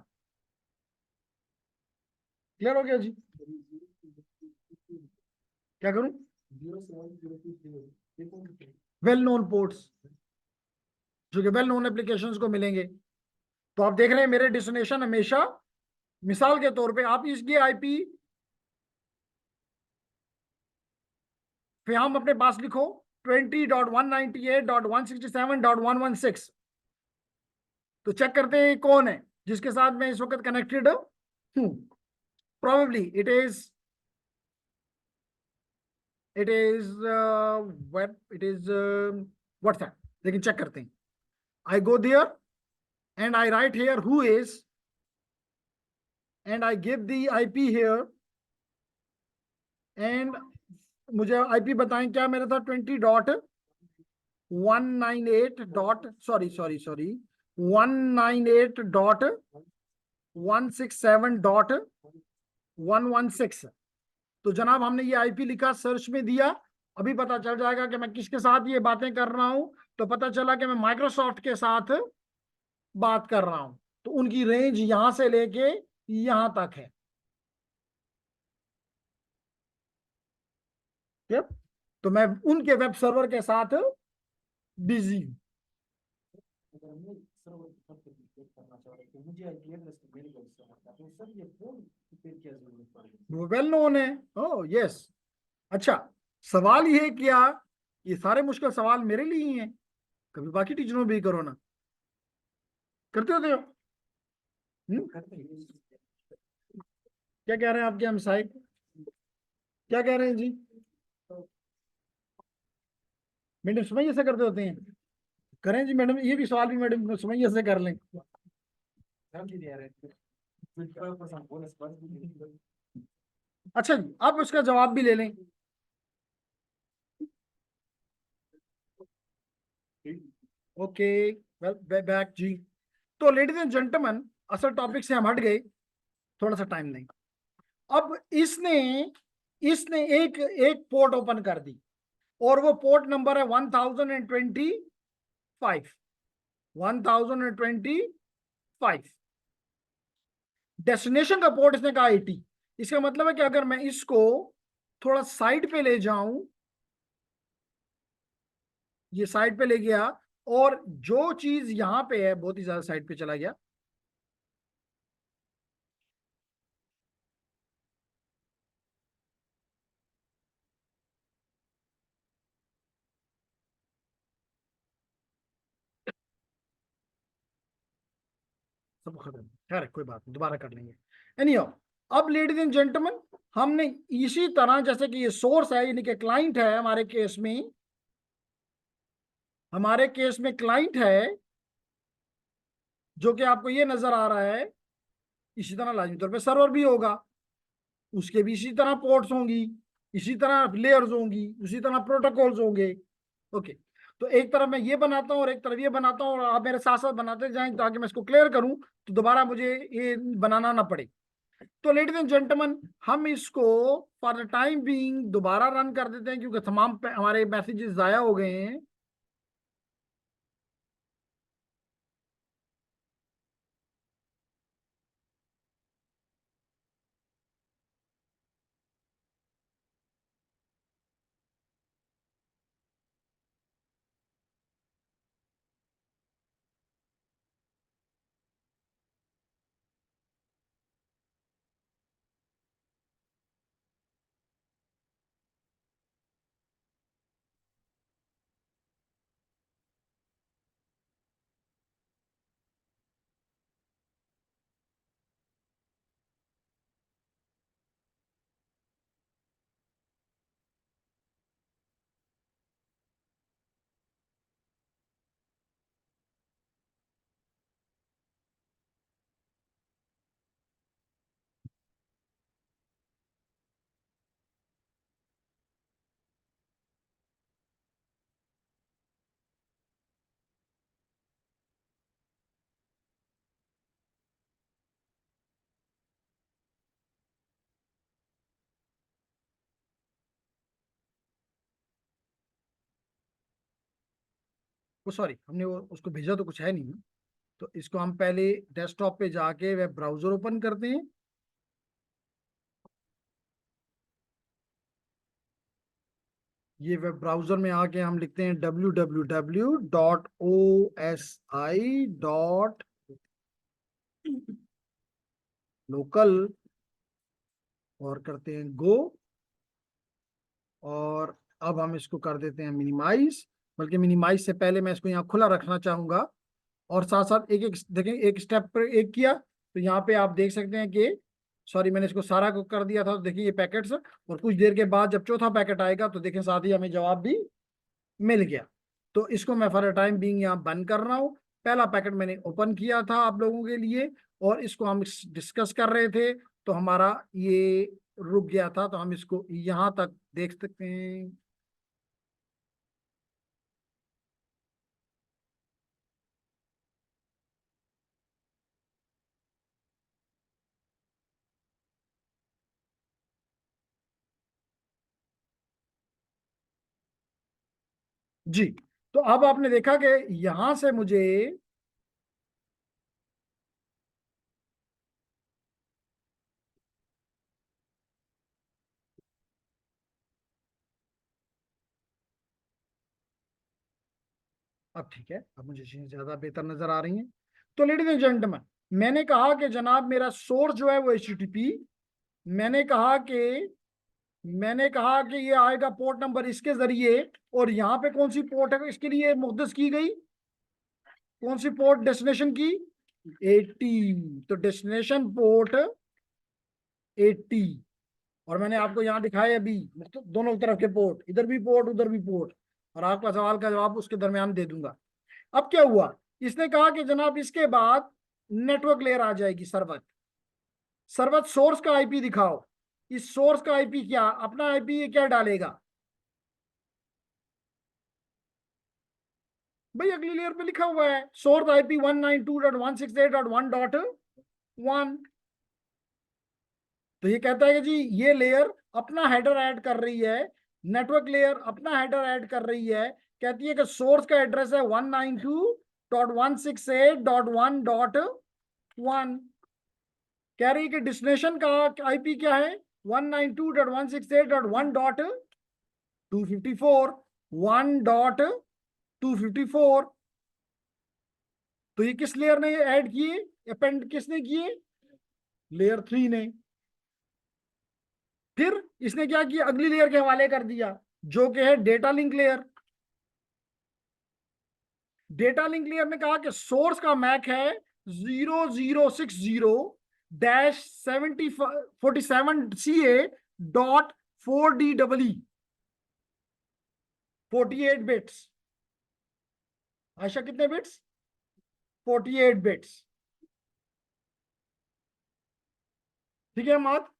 S1: क्लियर हो गया जी? क्या करूं? वेल नोन पोर्ट्स, जो कि वेल नोन एप्लीकेशंस को मिलेंगे। तो आप देख रहे हैं मेरे डेस्टिनेशन हमेशा, मिसाल के तौर पे आप इसकी आईपी फिर हम अपने पास लिखो 20.198.167.116। तो चेक करते हैं कौन है जिसके साथ मैं इस वक्त कनेक्टेड हूं। Probably it is web, it is WhatsApp. लेकिन चेक करते हैं। I go there and I write here who is, and I give the IP here, and मुझे आईपी बताएं क्या मेरा था? 198.167.116। तो जनाब हमने ये आईपी लिखा, सर्च में दिया, अभी पता चल जाएगा कि मैं किसके साथ ये बातें कर रहा हूं। तो पता चला कि मैं माइक्रोसॉफ्ट के साथ बात कर रहा हूं। तो उनकी रेंज यहां से लेके यहां तक है। ठीक। तो मैं उनके वेब सर्वर के साथ बिजी हूं।
S2: अगर मैं सर्वर पर क्लिक करना चाह रहा हूँ तो मुझे आईपी एड्रेस तो मेरे को इससे आता है, तो सर ये फोन पे क्या जरूरत पड़ेगी?
S1: वो वेल नोन है। ओ यस। अच्छा, सवाल ये है क्या, ये सारे मुश्किल सवाल मेरे लिए ही हैं। कभी बाकी टीचरों भी करो ना, करते होते हो।
S2: करते हैं।
S1: क्या कह रहे हैं आपके हम साहिब, क्या कह रहे हैं जी? मैडम सुमैया से करते होते हैं। करें जी मैडम, ये भी सवाल भी मैडम सुमैया से कर लें।
S2: हम भी दे रहे हैं, 25% बोनस बस भी।
S1: अच्छा जी, आप उसका जवाब भी ले लें। ओके, वेल बैक जी। तो लेडीज एंड जेंटलमैन, असल टॉपिक से हम हट गए, थोड़ा सा टाइम नहीं। अब इसने इसने एक एक पोर्ट ओपन कर दी, और वो पोर्ट नंबर है 1025। 1025 डेस्टिनेशन का पोर्ट इसने कहा 80। इसका मतलब है कि अगर मैं इसको थोड़ा साइड पे ले जाऊं, ये साइड पे ले गया, और जो चीज यहां पे है बहुत ही ज्यादा साइड पे चला गया। सब खत्म, खैर कोई बात नहीं, दोबारा कर लेंगे। एनीहाउ, अब लेडीज एंड जेंटलमैन, हमने इसी तरह, जैसे कि ये सोर्स है यानी कि क्लाइंट है हमारे केस में क्लाइंट है, जो कि आपको ये नजर आ रहा है। इसी तरह लाजमी तौर पे सर्वर भी होगा, उसके भी इसी तरह पोर्ट्स होंगी, इसी तरह लेयर्स होंगी, उसी तरह प्रोटोकॉल्स होंगे। ओके। तो एक तरफ मैं ये बनाता हूँ और एक तरफ ये बनाता हूँ, और आप मेरे साथ साथ बनाते जाएं ताकि मैं इसको क्लियर करूं, तो दोबारा मुझे ये बनाना ना पड़े। तो लेडीज एंड जेंटलमैन, हम इसको फॉर द टाइम बीइंग दोबारा रन कर देते हैं, क्योंकि तमाम हमारे मैसेजेस जाया हो गए हैं। वो सॉरी, हमने वो उसको भेजा तो कुछ है नहीं। तो इसको हम पहले डेस्कटॉप पे जाके वेब ब्राउजर ओपन करते हैं। ये वेब ब्राउजर में आके हम लिखते हैं www.osi.local, और करते हैं गो। और अब हम इसको कर देते हैं मिनिमाइज, बल्कि मिनिमाइज से पहले मैं इसको यहाँ खुला रखना चाहूंगा। और साथ साथ एक एक देखें, एक स्टेप पर एक किया, तो यहाँ पे आप देख सकते हैं कि सॉरी, मैंने इसको सारा को कर दिया था। तो देखिए ये पैकेट्स, और कुछ देर के बाद जब चौथा पैकेट आएगा तो देखें साथ ही हमें जवाब भी मिल गया। तो इसको मैं फॉर टाइम बीइंग यहाँ बंद कर रहा हूँ। पहला पैकेट मैंने ओपन किया था आप लोगों के लिए, और इसको हम डिस्कस कर रहे थे, तो हमारा ये रुक गया था। तो हम इसको यहाँ तक देख सकते हैं। जी। तो अब आपने देखा कि यहां से मुझे अब ठीक है, अब मुझे चीजें ज्यादा बेहतर नजर आ रही हैं। तो लेडीज एंड जेंटलमैन, मैंने कहा कि जनाब मेरा सोर्स जो है वो HTTP, मैंने कहा कि मैंने कहा कि ये आएगा पोर्ट नंबर इसके जरिए, और यहाँ पे कौन सी पोर्ट है इसके लिए मुख्तस की गई, कौन सी पोर्ट डेस्टिनेशन की, 80। तो डेस्टिनेशन पोर्ट 80। और मैंने आपको यहाँ दिखाया अभी दोनों तरफ के पोर्ट, इधर भी पोर्ट उधर भी पोर्ट, और आपका सवाल का जवाब उसके दरमियान दे दूंगा। अब क्या हुआ, इसने कहा कि जनाब इसके बाद नेटवर्क लेयर आ जाएगी, सर्वर। सर्वर सोर्स का आईपी दिखाओ। इस सोर्स का आईपी क्या, अपना आईपी ये क्या डालेगा भाई, अगली लेयर पे लिखा हुआ है सोर्स आईपी 192.168.1.1। तो ये कहता है कि जी ये लेयर अपना हेडर ऐड कर रही है, नेटवर्क लेयर अपना हेडर ऐड कर रही है, कहती है कि सोर्स का एड्रेस है 192.168.1.1। कह रही है कि डेस्टिनेशन का आईपी क्या है, 192.168.1.254, 1.254। तो ये किस लेयर ने ऐड किए, अपेंड किसने किए, लेयर 3 ने। फिर इसने क्या किया, अगली लेयर के हवाले कर दिया, जो कि है data link layer. Data link layer ने कहा कि सोर्स का मैक है 0060-47CA.4DEE, 48 बिट्स। आयशा कितने बिट्स, 48 बिट्स। ठीक है मात।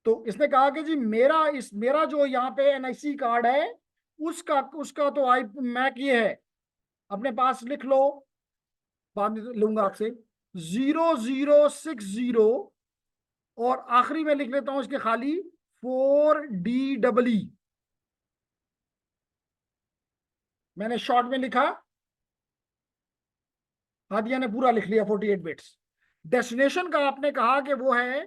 S1: तो इसने कहा कि जी मेरा जो यहाँ पे NIC कार्ड है, उसका उसका तो आई मैक ये है, अपने पास लिख लो, बाद में लूंगा आपसे, 0060, और आखिरी में लिख लेता हूं इसके खाली 4DEE। मैंने शॉर्ट में लिखा, हादिया ने पूरा लिख लिया 48 बिट्स। डेस्टिनेशन का आपने कहा कि वो है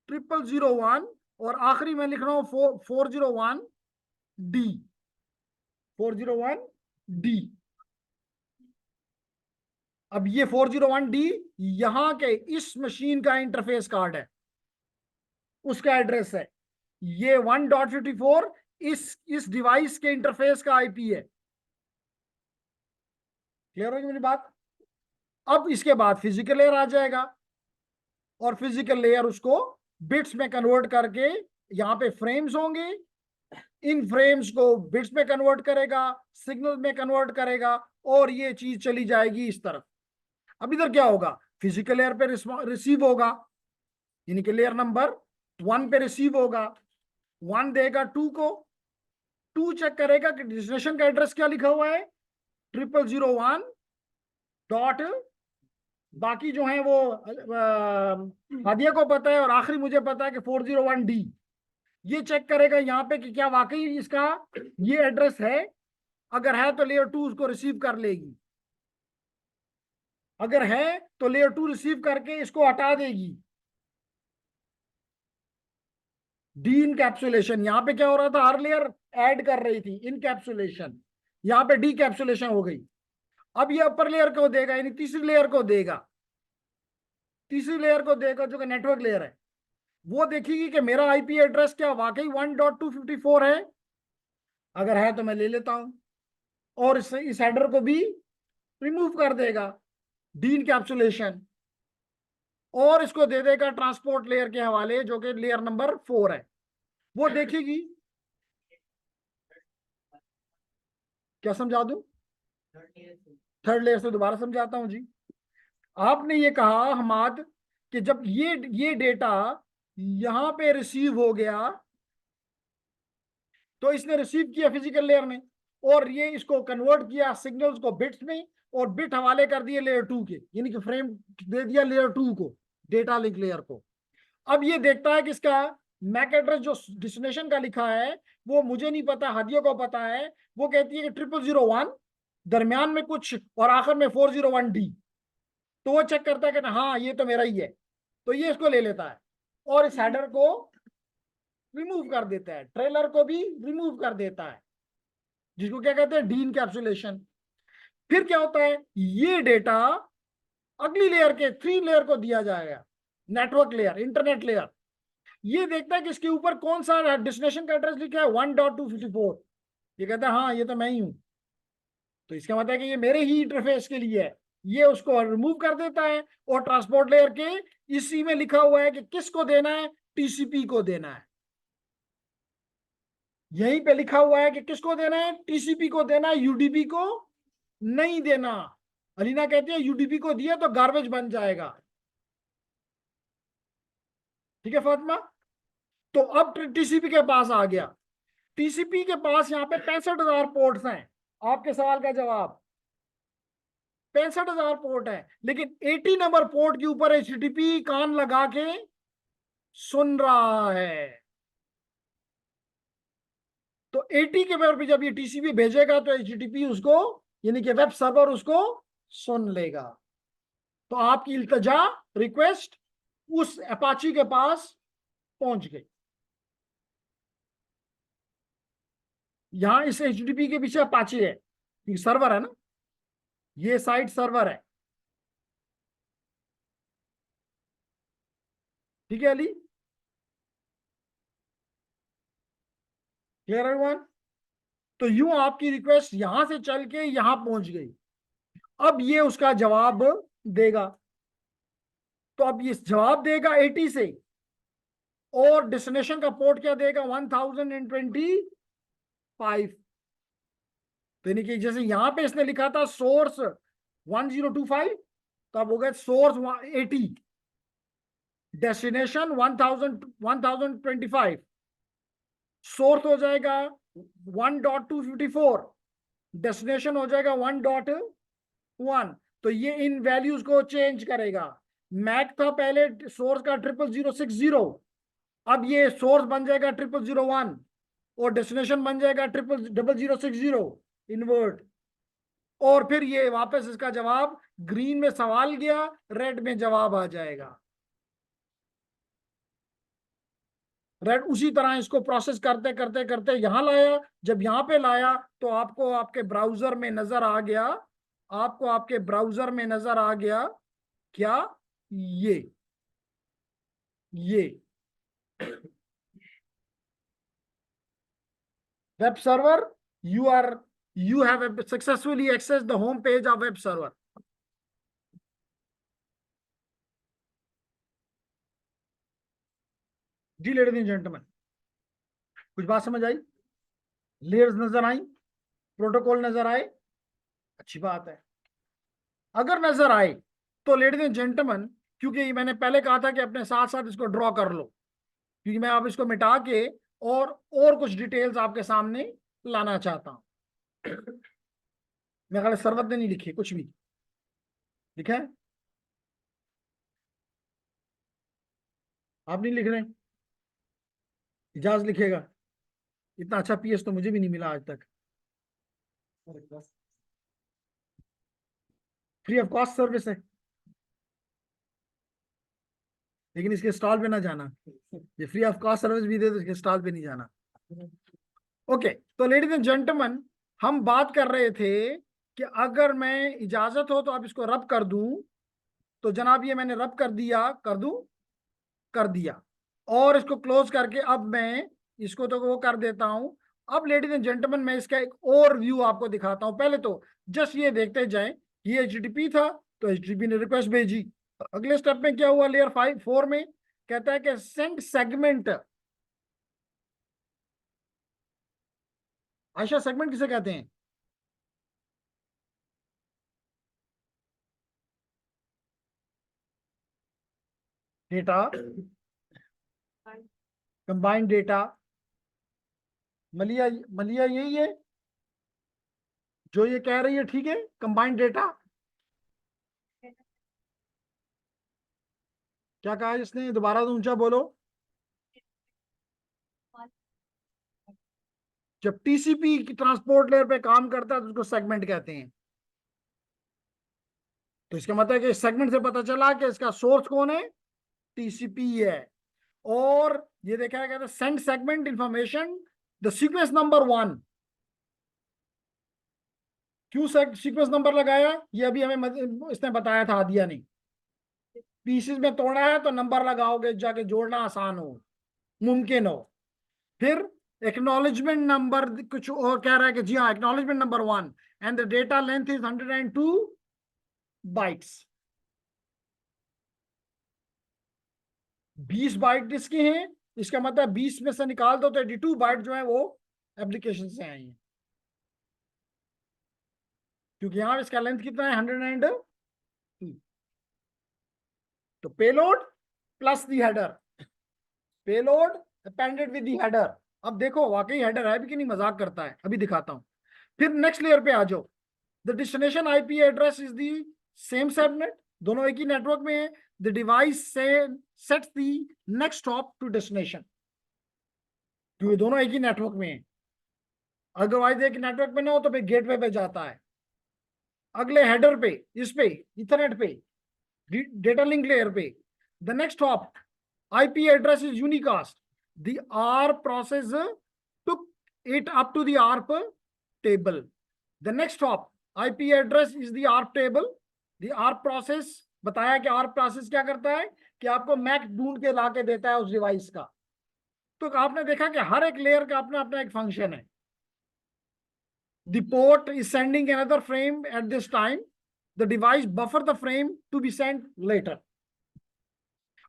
S1: 0001, और आखिरी में लिख रहा हूं 401D, 401D। अब ये 401D यहां के इस मशीन का इंटरफेस कार्ड है, उसका एड्रेस है। ये 1.54 इस डिवाइस के इंटरफेस का आईपी है। क्लियर होगी मेरी बात। अब इसके बाद फिजिकल लेयर आ जाएगा, और फिजिकल लेयर उसको बिट्स में कन्वर्ट करके, यहाँ पे फ्रेम्स होंगे, इन फ्रेम्स को बिट्स में कन्वर्ट करेगा, सिग्नल में कन्वर्ट करेगा, और ये चीज चली जाएगी इस तरफ। अब इधर क्या होगा, फिजिकल लेयर पे रिसीव होगा, यानी कि लेयर नंबर 1 पे रिसीव होगा, 1 देगा 2 को, 2 चेक करेगा कि डेस्टिनेशन का एड्रेस क्या लिखा हुआ है, 0001 डॉट, बाकी जो है वो हादिया को पता है, और आखिरी मुझे पता है कि 401D। ये चेक करेगा यहाँ पे कि क्या वाकई इसका ये एड्रेस है, अगर है तो लेयर 2 उसको रिसीव कर लेगी, अगर है तो लेयर 2 रिसीव करके इसको हटा देगी। डी इनकैप्सुलेशन, यहाँ पे क्या हो रहा था, हर लेयर ऐड कर रही थी इनकैप्सुलेशन, यहाँ पे डी कैप्सुलेशन हो गई। अब ये अपर लेयर को देगा, यानी तीसरी लेयर को देगा, तीसरी लेयर को देगा जो कि नेटवर्क लेयर है। वो देखेगी कि मेरा आईपी एड्रेस क्या वाकई 1.254 है, अगर है तो मैं ले लेता हूं, और इस हेडर को भी रिमूव कर देगा, डी इनकैप्सुलेशन, और इसको दे देगा ट्रांसपोर्ट लेयर के हवाले, जो कि लेयर नंबर 4 है। वो देखेगी, क्या समझा दूं, थर्ड लेयर से दोबारा समझाता हूं जी। आपने ये कहा हमाद कि जब ये डेटा यहां पे रिसीव हो गया, तो इसने रिसीव किया फिजिकल लेयर ने, और ये इसको कन्वर्ट किया सिग्नल्स को बिट्स में, और बिट हवाले कर दिए लेयर 2 के, यानी कि फ्रेम दे दिया लेयर 2 को, डेटा लिंक लेयर को। अब ये देखता है किसका, मैक एड्रेस जो डेस्टिनेशन का लिखा है वो मुझे नहीं पता, हदियों को पता है। वो कहती है कि 0001, दरमियान में कुछ और आखिर में 401D। तो वो चेक करता है कि हाँ ये तो मेरा ही है, तो ये इसको ले लेता है और इस हेडर को रिमूव कर देता है, ट्रेलर को भी रिमूव कर देता है, जिसको क्या कहते हैं, डी इनकैप्सुलेशन। फिर क्या होता है, ये डेटा अगली लेयर के 3 लेयर को दिया जाएगा, नेटवर्क लेयर, इंटरनेट लेयर। ये देखता है कि इसके ऊपर कौन सा डेस्टिनेशन का एड्रेस लिखा है, 1.254। ये कहता है हाँ ये तो मैं ही हूं, तो इसका मतलब है कि ये मेरे ही इंटरफेस के लिए है। ये उसको रिमूव कर देता है और ट्रांसपोर्ट लेयर के इसी में लिखा हुआ है कि किसको देना है, टीसीपी को देना है। यहीं पे लिखा हुआ है कि किसको देना है, टीसीपी को देना है, यूडीपी को नहीं देना। अलीना कहती है यूडीपी को दिया तो गार्बेज बन जाएगा। ठीक है फातिमा। तो अब टीसीपी के पास आ गया, टीसीपी के पास यहाँ पे 65,000 पोर्ट्स हैं। आपके सवाल का जवाब, 65,000 पोर्ट है, लेकिन 80 नंबर पोर्ट के ऊपर एचटीटीपी कान लगा के सुन रहा है। तो 80 के पर जब ये टीसीपी भेजेगा तो एचटीटीपी उसको, यानी कि वेब सर्वर उसको सुन लेगा। तो आपकी इल्तजा, रिक्वेस्ट उस अपाची के पास पहुंच गई। यहां इस एचटीटीपी के पीछे अपाची है, ये सर्वर है ना, ये साइट सर्वर है। ठीक है अली, क्लियर एवरीवन। तो यूं आपकी रिक्वेस्ट यहां से चल के यहां पहुंच गई। अब ये उसका जवाब देगा, तो अब ये जवाब देगा 80 से, और डेस्टिनेशन का पोर्ट क्या देगा, 1025। तो यानी कि जैसे यहां पे इसने लिखा था सोर्स 1025, तो अब हो गया सोर्स 80, डेस्टिनेशन 1025, सोर्स हो जाएगा 1.254, डेस्टिनेशन हो जाएगा 1.1। तो ये इन वैल्यूज को चेंज करेगा। मैक था पहले सोर्स का 00060, अब ये सोर्स बन जाएगा 0001 और डेस्टिनेशन बन जाएगा 0060 इन्वर्ट। और फिर ये वापस इसका जवाब, ग्रीन में सवाल गया, रेड में जवाब आ जाएगा। रेड उसी तरह इसको प्रोसेस करते करते करते यहां लाया। जब यहां पे लाया तो आपको आपके ब्राउजर में नजर आ गया, आपको आपके ब्राउजर में नजर आ गया क्या, ये web server, you have successfully accessed the home page of web server. जी लेडीज एंड जेंटलमैन, कुछ बात समझ आई, लेयर्स नजर आई, प्रोटोकॉल नजर आए, अच्छी बात है। अगर नजर आए तो लेडीज एंड जेंटलमैन, क्योंकि मैंने पहले कहा था कि अपने साथ साथ इसको ड्रॉ कर लो, क्योंकि मैं अब इसको मिटा के और कुछ डिटेल्स आपके सामने लाना चाहता हूं। मेरे ख्याल सरवत ने नहीं लिखी कुछ भी, लिखा है आप नहीं लिख रहे, इजाज लिखेगा। इतना अच्छा पीएस तो मुझे भी नहीं मिला आज तक। फ्री ऑफ कॉस्ट सर्विस है, लेकिन इसके स्टॉल पे ना जाना, ये फ्री ऑफ कॉस्ट सर्विस भी दे तो इसके स्टॉल पे नहीं जाना। ओके, तो लेडीज एंड जेंटलमैन, हम बात कर रहे थे कि अगर मैं इजाजत हो तो आप इसको रब कर दूं, तो जनाब ये मैंने रब कर दिया, कर दूं, कर दिया, और इसको क्लोज करके अब मैं इसको तो वो कर देता हूं। अब लेडीज एंड जेंटलमैन, मैं इसका एक और व्यू आपको दिखाता हूं। पहले तो जस्ट ये देखते जाएं, ये एचटीटीपी था तो एचटीटीपी ने रिक्वेस्ट भेजी। अगले स्टेप में क्या हुआ, लेयर 4 में कहता है कि सेंड सेगमेंट। आयशा सेगमेंट किसे कहते हैं, डेटा, कंबाइंड डेटा। मलिया, मलिया यही है जो ये कह रही है, ठीक है, कंबाइंड डेटा। क्या कहा इसने, दोबारा तो ऊंचा बोलो। जब टीसीपी की ट्रांसपोर्ट लेयर पे काम करता है तो उसको सेगमेंट कहते हैं। तो इसका मतलब है कि सेगमेंट से पता चला कि इसका सोर्स कौन है, टीसीपी है। और ये देखा गया था send segment information the sequence number 1। क्यों सीक्वेंस नंबर लगाया, ये अभी हमें इसने बताया था, आदिया ने। पीसेस में तोड़ा है तो नंबर लगाओगे, जाके जोड़ना आसान हो, मुमकिन हो। फिर एक्नॉलेजमेंट नंबर कुछ और कह रहा है कि जी हाँ, acknowledgement number 1 and the data length is 102 bytes. 20 byte किसके हैं, इसका मतलब 20 में से निकाल दो तो 82 बाइट जो है वो एप्लीकेशन से आई है, क्योंकि यहां इसका लेंथ कितना है, 102। तो payload plus the header, payload appended with the header. अब देखो वाकई हेडर है भी कि नहीं, मजाक करता है, अभी दिखाता हूं। फिर नेक्स्ट लेयर पे आ जाओ। The destination IP address is the same subnet, दोनों एक ही नेटवर्क में है। द डिवाइस से sets the next hop to destination, क्योंकि दोनों एक ही नेटवर्क में है। अदरवाइज एक नेटवर्क में ना हो तो फिर गेटवे पे जाता है। अगले हेडर पे, इस पे इथरनेट पे, डेटा लिंक लेयर पे, the next hop IP address is unicast. The R process took it up to the ARP table. The next hop IP address is the ARP table. The ARP process बताया कि ARP process क्या करता है कि आपको मैक ढूंढ के ला के देता है उस डिवाइस का। तो आपने देखा कि हर एक लेयर का अपना अपना एक फंक्शन है। The port is sending another frame at this time. The device buffer the frame to be sent later.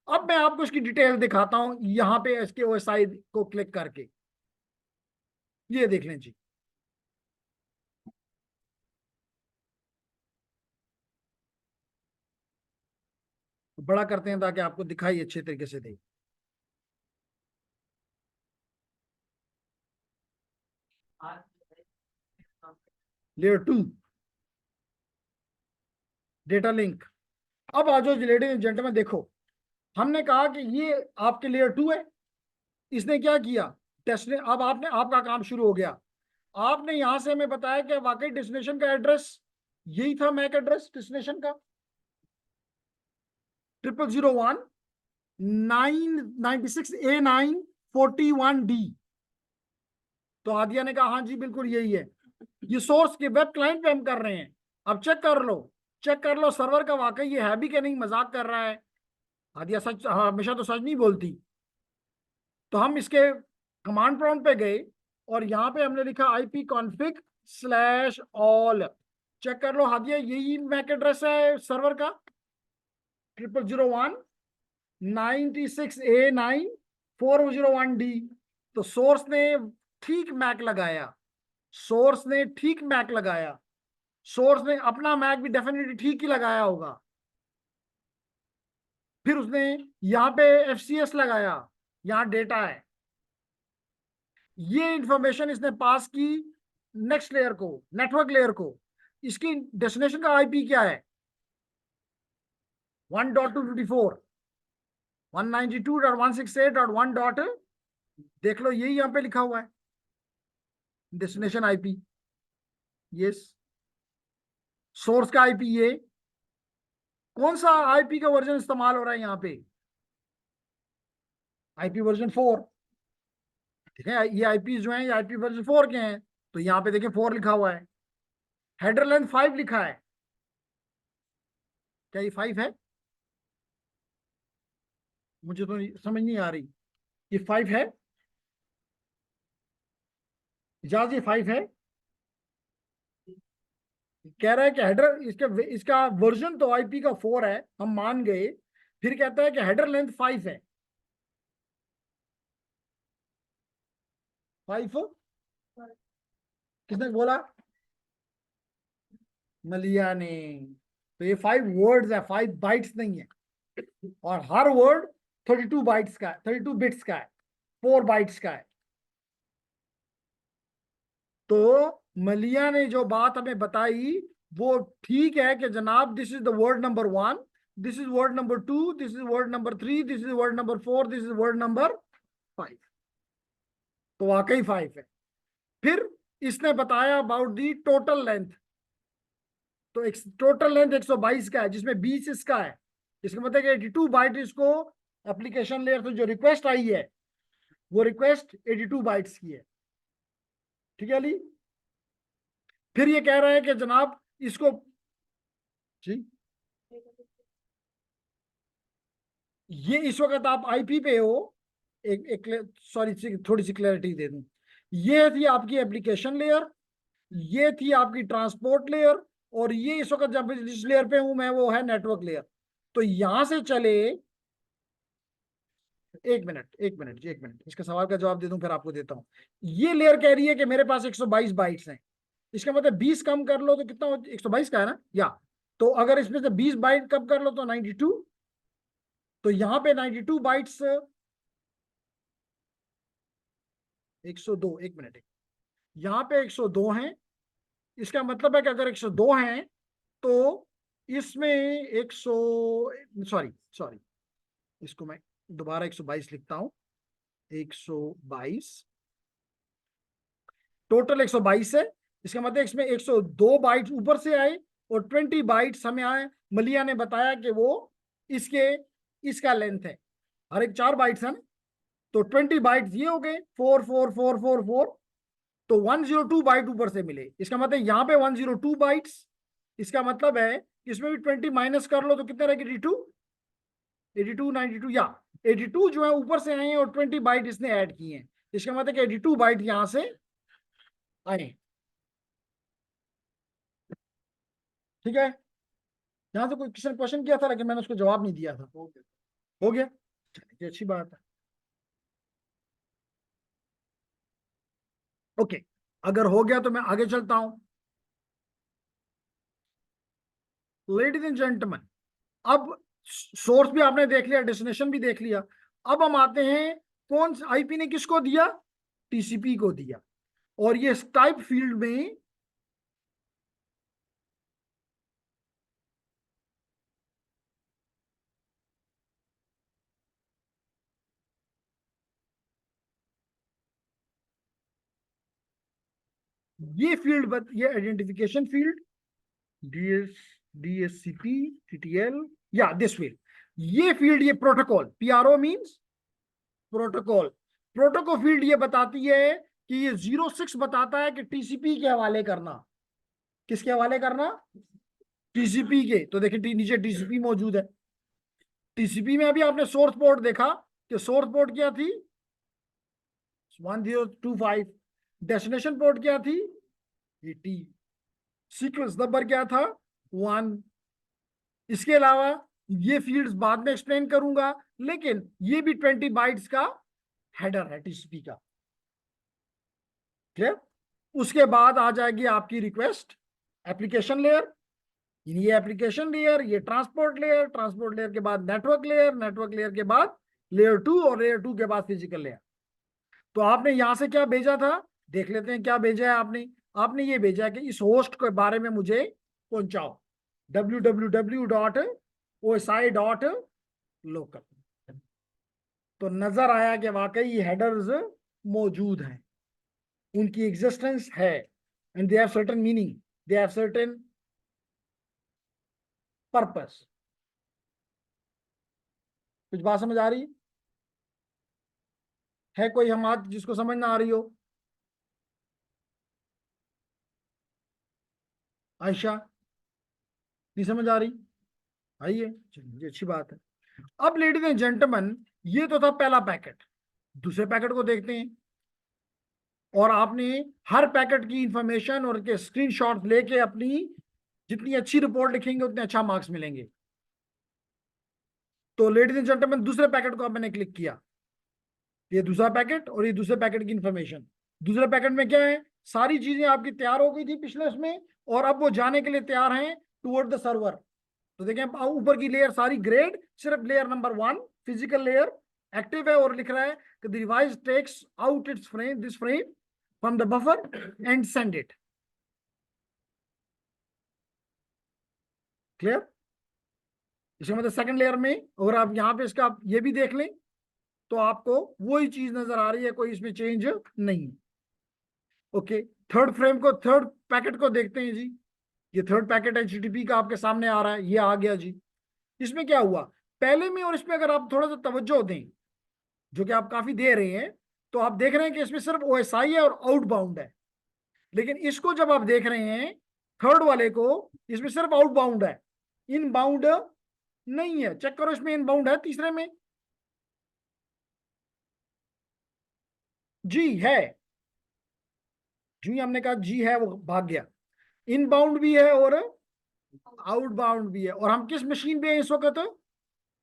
S1: अब मैं आपको इसकी डिटेल दिखाता हूं यहां पे इसके OSI को क्लिक करके। ये देख लें जी, बड़ा करते हैं ताकि आपको दिखाई अच्छे तरीके से दे। Layer 2 data link. अब आ जाओ लेडीज एंड जेंटलमैन, देखो हमने कहा कि ये आपके लेयर 2 है। इसने क्या किया, डेस्टिनेशन, अब आपने आपका काम शुरू हो गया। आपने यहां से हमें बताया कि वाकई डेस्टिनेशन का एड्रेस यही था, मैक एड्रेस डेस्टिनेशन का 0001-996A941D। तो आदिया ने कहा हाँ जी बिल्कुल यही है। ये सोर्स के वेब क्लाइंट पे हम कर रहे हैं। अब चेक कर लो, चेक कर लो सर्वर का वाकई ये है भी कि नहीं, मजाक कर रहा है। आदिया सच हमेशा तो सच नहीं बोलती। तो हम इसके कमांड प्रॉम्प्ट पे गए और यहाँ पे हमने लिखा IP config/all। चेक कर लो हादिया, यही मैक एड्रेस है सर्वर का 0001-996A94001D। तो सोर्स ने ठीक मैक लगाया, सोर्स ने ठीक मैक लगाया, सोर्स ने अपना मैक भी डेफिनेटली ठीक ही लगाया होगा। फिर उसने यहाँ पे FCS लगाया, यहाँ डेटा है। ये इंफॉर्मेशन इसने पास की नेक्स्ट लेयर को, नेटवर्क लेयर को। इसकी डेस्टिनेशन का IP क्या है, 1.254 192.168.1. देख लो यही यहाँ पे लिखा हुआ है डेस्टिनेशन IP। यस, सोर्स का IP ये। कौन सा IP का वर्जन इस्तेमाल हो रहा है यहाँ पे, IP वर्जन 4। ठीक है, ये IP जो है ये IP वर्जन 4 के हैं। तो यहाँ पे देखिए 4 लिखा हुआ है। हेडर लेंथ 5 लिखा है, क्या ये 5 है, मुझे तो समझ नहीं आ रही। ये 5 है, इजाज ये 5 है। कह रहा है कि हेडर इसका वर्जन तो IP का 4 है, हम मान गए। फिर कहता है कि हेडर लेंथ 5 है। 5 किसने बोला, मलिया ने। तो ये 5 वर्ड्स है, 5 बाइट्स नहीं है। और हर वर्ड 32 बाइट्स का है, 32 बिट्स का है, 4 बाइट्स का है। तो मलिया ने जो बात हमें बताई वो ठीक है कि जनाब this is the word number 1, this is word number 2, this is word number 3, this is word number 4, this is word number 5। तो वाकई 5 है। फिर इसने बताया अबाउट दी टोटल लेंथ। तो टोटल लेंथ 122 का है, जिसमें 20 इसका है। इसका मतलब कि 82 बाइट इसको एप्लीकेशन लेयर से जो रिक्वेस्ट आई है वो रिक्वेस्ट 82 बाइट्स की है। ठीक है अली। फिर ये कह रहा है कि जनाब इसको जी, ये इस वक्त आप आईपी पे हो। एक सॉरी थोड़ी सी क्लैरिटी दे दूं। ये थी आपकी एप्लीकेशन लेयर, ये थी आपकी ट्रांसपोर्ट लेयर, और ये इस वक्त जब जिस लेयर पे हूं मैं वो है नेटवर्क लेयर। तो यहां से चले, एक मिनट जी, एक मिनट, इसका सवाल का जवाब दे दूं फिर आपको देता हूं। ये लेयर कह रही है कि मेरे पास 122 बाइट्स हैं। इसका मतलब 20 कम कर लो तो कितना 122 का है ना, या तो अगर इसमें से 20 बाइट कम कर लो तो 92। तो यहां पे 92 बाइट्स 102, एक मिनट, यहां पे 102 हैं। इसका मतलब है कि अगर 102 हैं तो इसमें 100, सॉरी सॉरी, इसको मैं दोबारा 122 लिखता हूं। 122, टोटल 122 है। इसका मतलब इसमें 102 बाइट्स ऊपर से आए और 20 बाइट्स हमें आए। मलिया ने बताया कि वो इसके इसका लेंथ है, हर एक 4 बाइट्स है ना। तो 20 बाइट्स ये हो गए 44444। तो 102 बाइट ऊपर से मिले। इसका मतलब यहाँ पे 102 बाइट्स। इसका मतलब है इसमें भी 20 माइनस कर लो तो कितना रहेगा 82, 82 92, या 82 जो है ऊपर से आए हैं और 20 बाइट इसने ऐड किए हैं। इसका मतलब कि 82 बाइट यहां से आए। ठीक है। यहां से कोई किसी ने क्वेश्चन किया था लेकिन मैंने उसको जवाब नहीं दिया था। हो गया, चलिए अच्छी बात है। ओके, अगर हो गया तो मैं आगे चलता हूं। लेडीज एंड जेंटलमैन, अब सोर्स भी आपने देख लिया, डेस्टिनेशन भी देख लिया। अब हम आते हैं कौन आईपी ने किसको दिया, टीसीपी को दिया। और ये टाइप फील्ड में ये फील्ड, ये identification field, DS DSCP TTL, या दिस फील्ड, ये फील्ड, ये protocol, PRO means protocol. Protocol field ये बताती है कि ये 06 बताता है कि टीसीपी के हवाले करना। किसके हवाले करना, टीसीपी के। तो देखिए नीचे टीसीपी मौजूद है। टीसीपी में अभी आपने सोर्स पोर्ट देखा कि सोर्स पोर्ट क्या थी 1025, डेस्टिनेशन पोर्ट क्या थी 80, सीक्वेंस नंबर क्या था 1। इसके अलावा ये फील्ड्स बाद में एक्सप्लेन करूंगा, लेकिन ये भी 20 बाइट्स का हेडर है टीसीपी का। क्लियर। उसके बाद आ जाएगी आपकी रिक्वेस्ट एप्लीकेशन लेयर। ये एप्लीकेशन लेयर, ये ट्रांसपोर्ट लेयर, ट्रांसपोर्ट लेयर के बाद नेटवर्क लेयर, नेटवर्क लेयर के बाद लेयर 2, और लेयर 2 के बाद फिजिकल लेयर। तो आपने यहां से क्या भेजा था, देख लेते हैं क्या भेजा है आपने। आपने ये भेजा है कि इस होस्ट के बारे में मुझे पहुंचाओ, www.osi.local। तो नजर आया कि वाकई ये हेडर्स मौजूद हैं, उनकी एग्जिस्टेंस है, and they have certain meaning, they have certain purpose. कुछ बात समझ आ रही है कोई हम आज जिसको समझ ना आ रही हो? आयशा, नहीं समझ आ रही? आइए, चलिए अच्छी बात है। अब लेडीज एंड जेंटलमैन, ये तो था पहला पैकेट। दूसरे पैकेट को देखते हैं। और आपने हर पैकेट की इंफॉर्मेशन और के स्क्रीनशॉट लेके अपनी जितनी अच्छी रिपोर्ट लिखेंगे उतने अच्छा मार्क्स मिलेंगे। तो लेडीज एंड जेंटलमैन, दूसरे पैकेट को अब मैंने क्लिक किया। ये दूसरा पैकेट और ये दूसरे पैकेट की इंफॉर्मेशन। दूसरे पैकेट में क्या है, सारी चीजें आपकी तैयार हो गई थी पिछले उसमें, और अब वो जाने के लिए तैयार हैं टुवर्ड द सर्वर। तो देखें ऊपर की लेयर सारी ग्रेड, सिर्फ layer number 1 physical layer active है, और लिख रहा है कि the device takes out its frame, this frame from the buffer and send it. Clear. इसका मतलब सेकंड लेयर में अगर आप यहाँ पे इसका ये भी देख लें तो आपको वही चीज नजर आ रही है, कोई इसमें चेंज नहीं। ओके, थर्ड पैकेट को देखते हैं जी। ये थर्ड पैकेट HTTP का आपके सामने आ रहा है, ये आ गया जी। इसमें क्या हुआ, पहले में और इसमें अगर आप थोड़ा सा तवज्जो दें, जो कि आप काफी दे रहे हैं, तो आप देख रहे हैं कि इसमें सिर्फ OSI है और आउटबाउंड है। लेकिन इसको जब आप देख रहे हैं थर्ड वाले को, इसमें सिर्फ आउटबाउंड है, इनबाउंड नहीं है। चेक करो, इसमें इनबाउंड है तीसरे में, जी है। जो ही हमने कहा जी है, वो भाग गया। इनबाउंड भी है और आउटबाउंड भी है। और हम किस मशीन पे हैं इस वक्त,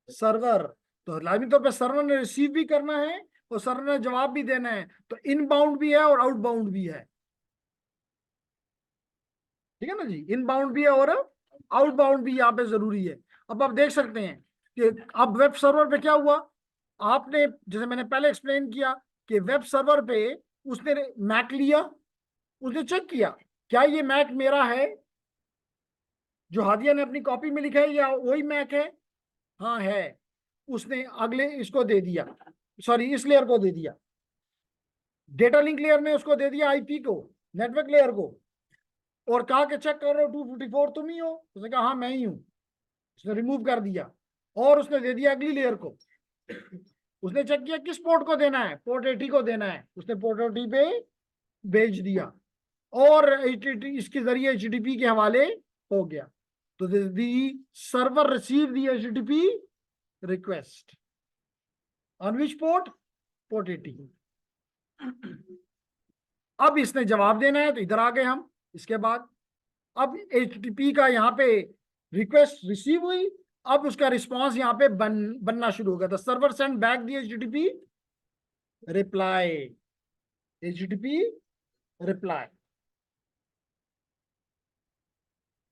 S1: सर्वर। तो लाजमी तौर पे सर्वर ने रिसीव भी करना है और सर्वर ने जवाब भी देना है, तो इनबाउंड भी है और आउटबाउंड भी है। ठीक है ना जी, इनबाउंड भी है और आउटबाउंड भी यहाँ पे जरूरी है। अब आप देख सकते हैं कि अब वेब सर्वर पे क्या हुआ, आपने जैसे मैंने पहले एक्सप्लेन किया कि वेब सर्वर पे उसने मैक लिया, उसने चेक किया क्या ये मैक मेरा है जो हादिया ने अपनी कॉपी में लिखा है, या वही मैक है। हाँ है। उसने अगले इसको दे दिया, सॉरी इस लेयर को दे दिया, डेटा लिंक लेयर ने उसको दे दिया IP को, नेटवर्क लेयर को, और कहा कि चेक कर रहे हो 254 तुम ही हो। उसने कहा हाँ मैं ही हूं। उसने रिमूव कर दिया और उसने दे दिया अगली लेयर को। उसने चेक किया किस पोर्ट को देना है, पोर्ट 80 को देना है, उसने पोर्ट 80 पे भेज दिया और इसके जरिए HTTP के हवाले हो गया। तो दी server receive the HTTP request on which port, port 80। अब इसने जवाब देना है, तो इधर आ गए हम। इसके बाद अब HTTP का यहाँ पे रिक्वेस्ट रिसीव हुई, अब उसका रिस्पांस यहाँ पे बनना शुरू हो गया। The server send back the HTTP reply, HTTP reply.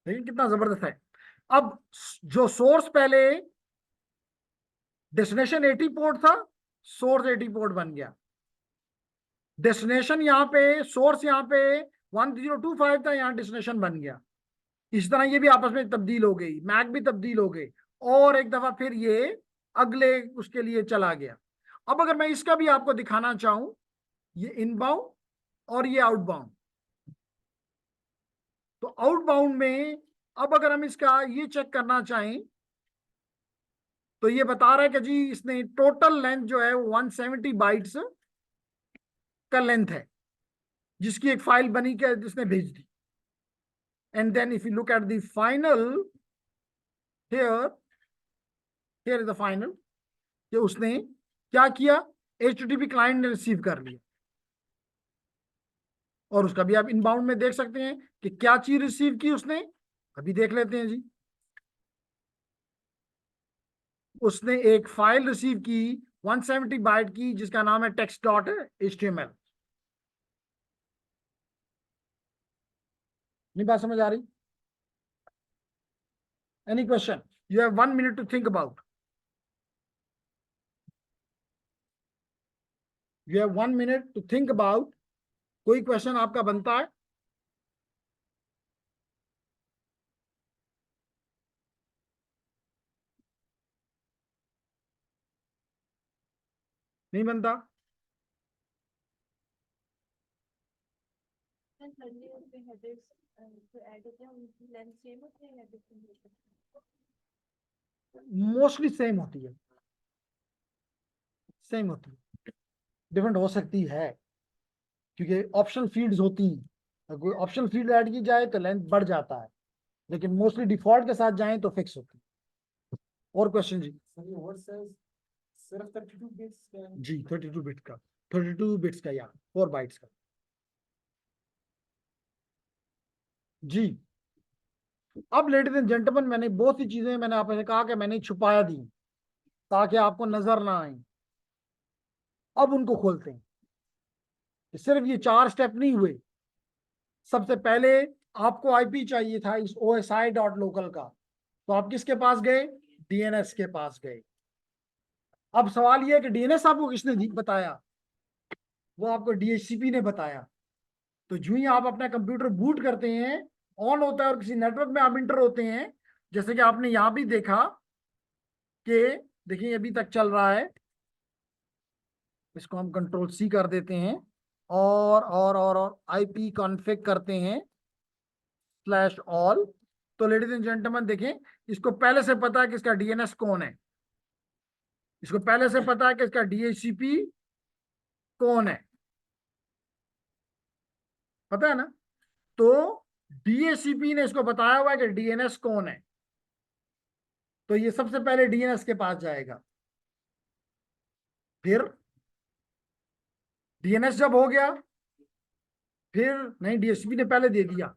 S1: देखिए कितना जबरदस्त है। अब जो सोर्स पहले डेस्टिनेशन 80 पोर्ट था, सोर्स 80 पोर्ट बन गया। डेस्टिनेशन यहाँ पे, सोर्स यहाँ पे 1025 था, यहाँ डेस्टिनेशन बन गया। इस तरह ये भी आपस में तब्दील हो गई, मैक भी तब्दील हो गई, और एक दफा फिर ये अगले उसके लिए चला गया। अब अगर मैं इसका भी आपको दिखाना चाहूं, ये इनबाउंड और ये आउटबाउंड, तो आउटबाउंड में अब अगर हम इसका ये चेक करना चाहें, तो ये बता रहा है कि जी इसने टोटल लेंथ जो है 170 बाइट्स का लेंथ है, जिसकी एक फाइल बनी के जिसने भेज दी। And then if you look at the final, here here is the final, कि उसने क्या किया, HTTP क्लाइंट ने रिसीव कर लिया। और उसका भी आप इनबाउंड में देख सकते हैं कि क्या चीज रिसीव की उसने, अभी देख लेते हैं जी। उसने एक फाइल रिसीव की 170 बाइट की, जिसका नाम है text.html। नहीं बात समझ आ रही? Any question? You have 1 minute to think about, you have 1 minute to think about. कोई क्वेश्चन आपका बनता है? नहीं बनता? मोस्टली सेम होती है, सेम होती है। डिफरेंट हो सकती है क्योंकि ऑप्शनल फील्ड्स होती हैं। अगर कोई ऑप्शनल फील्ड ऐड की जाए तो लेंथ बढ़ जाता है, लेकिन मोस्टली डिफॉल्ट के साथ जाएं तो फिक्स होती है। और क्वेश्चन जी?
S2: सर ये वर्ड साइज सिर्फ 32 बिट्स का है?
S1: जी 32 बिट का, 32 बिट्स का या 4 बाइट्स का। जी अब लेडीज एंड जेंटलमैन, मैंने बहुत सी चीजें मैंने आपसे कहा कि मैंने छुपाया दी ताकि आपको नजर ना आए। अब उनको खोलते हैं कि सिर्फ ये 4 स्टेप नहीं हुए। सबसे पहले आपको IP चाहिए था इस OSI.local का, तो आप किसके पास गए, DNS के पास गए। अब सवाल यह है कि DNS आपको किसने बताया, वो आपको DHCP ने बताया। तो जो ही आप अपना कंप्यूटर बूट करते हैं, ऑन होता है और किसी नेटवर्क में आप इंटर होते हैं, जैसे कि आपने यहां भी देखा कि देखिए अभी तक चल रहा है। इसको हम Ctrl+C कर देते हैं, और IP कॉन्फ़िग करते हैं /all, तो लेडीज एंड जेंटलमैन देखें, इसको पहले से पता है कि इसका DNS कौन है, इसको पहले से पता है कि इसका DHCP कौन है, पता है ना। तो DHCP ने इसको बताया हुआ है कि DNS कौन है, तो ये सबसे पहले DNS के पास जाएगा। फिर DNS जब हो गया, फिर नहीं, DHCP ने पहले दे दिया,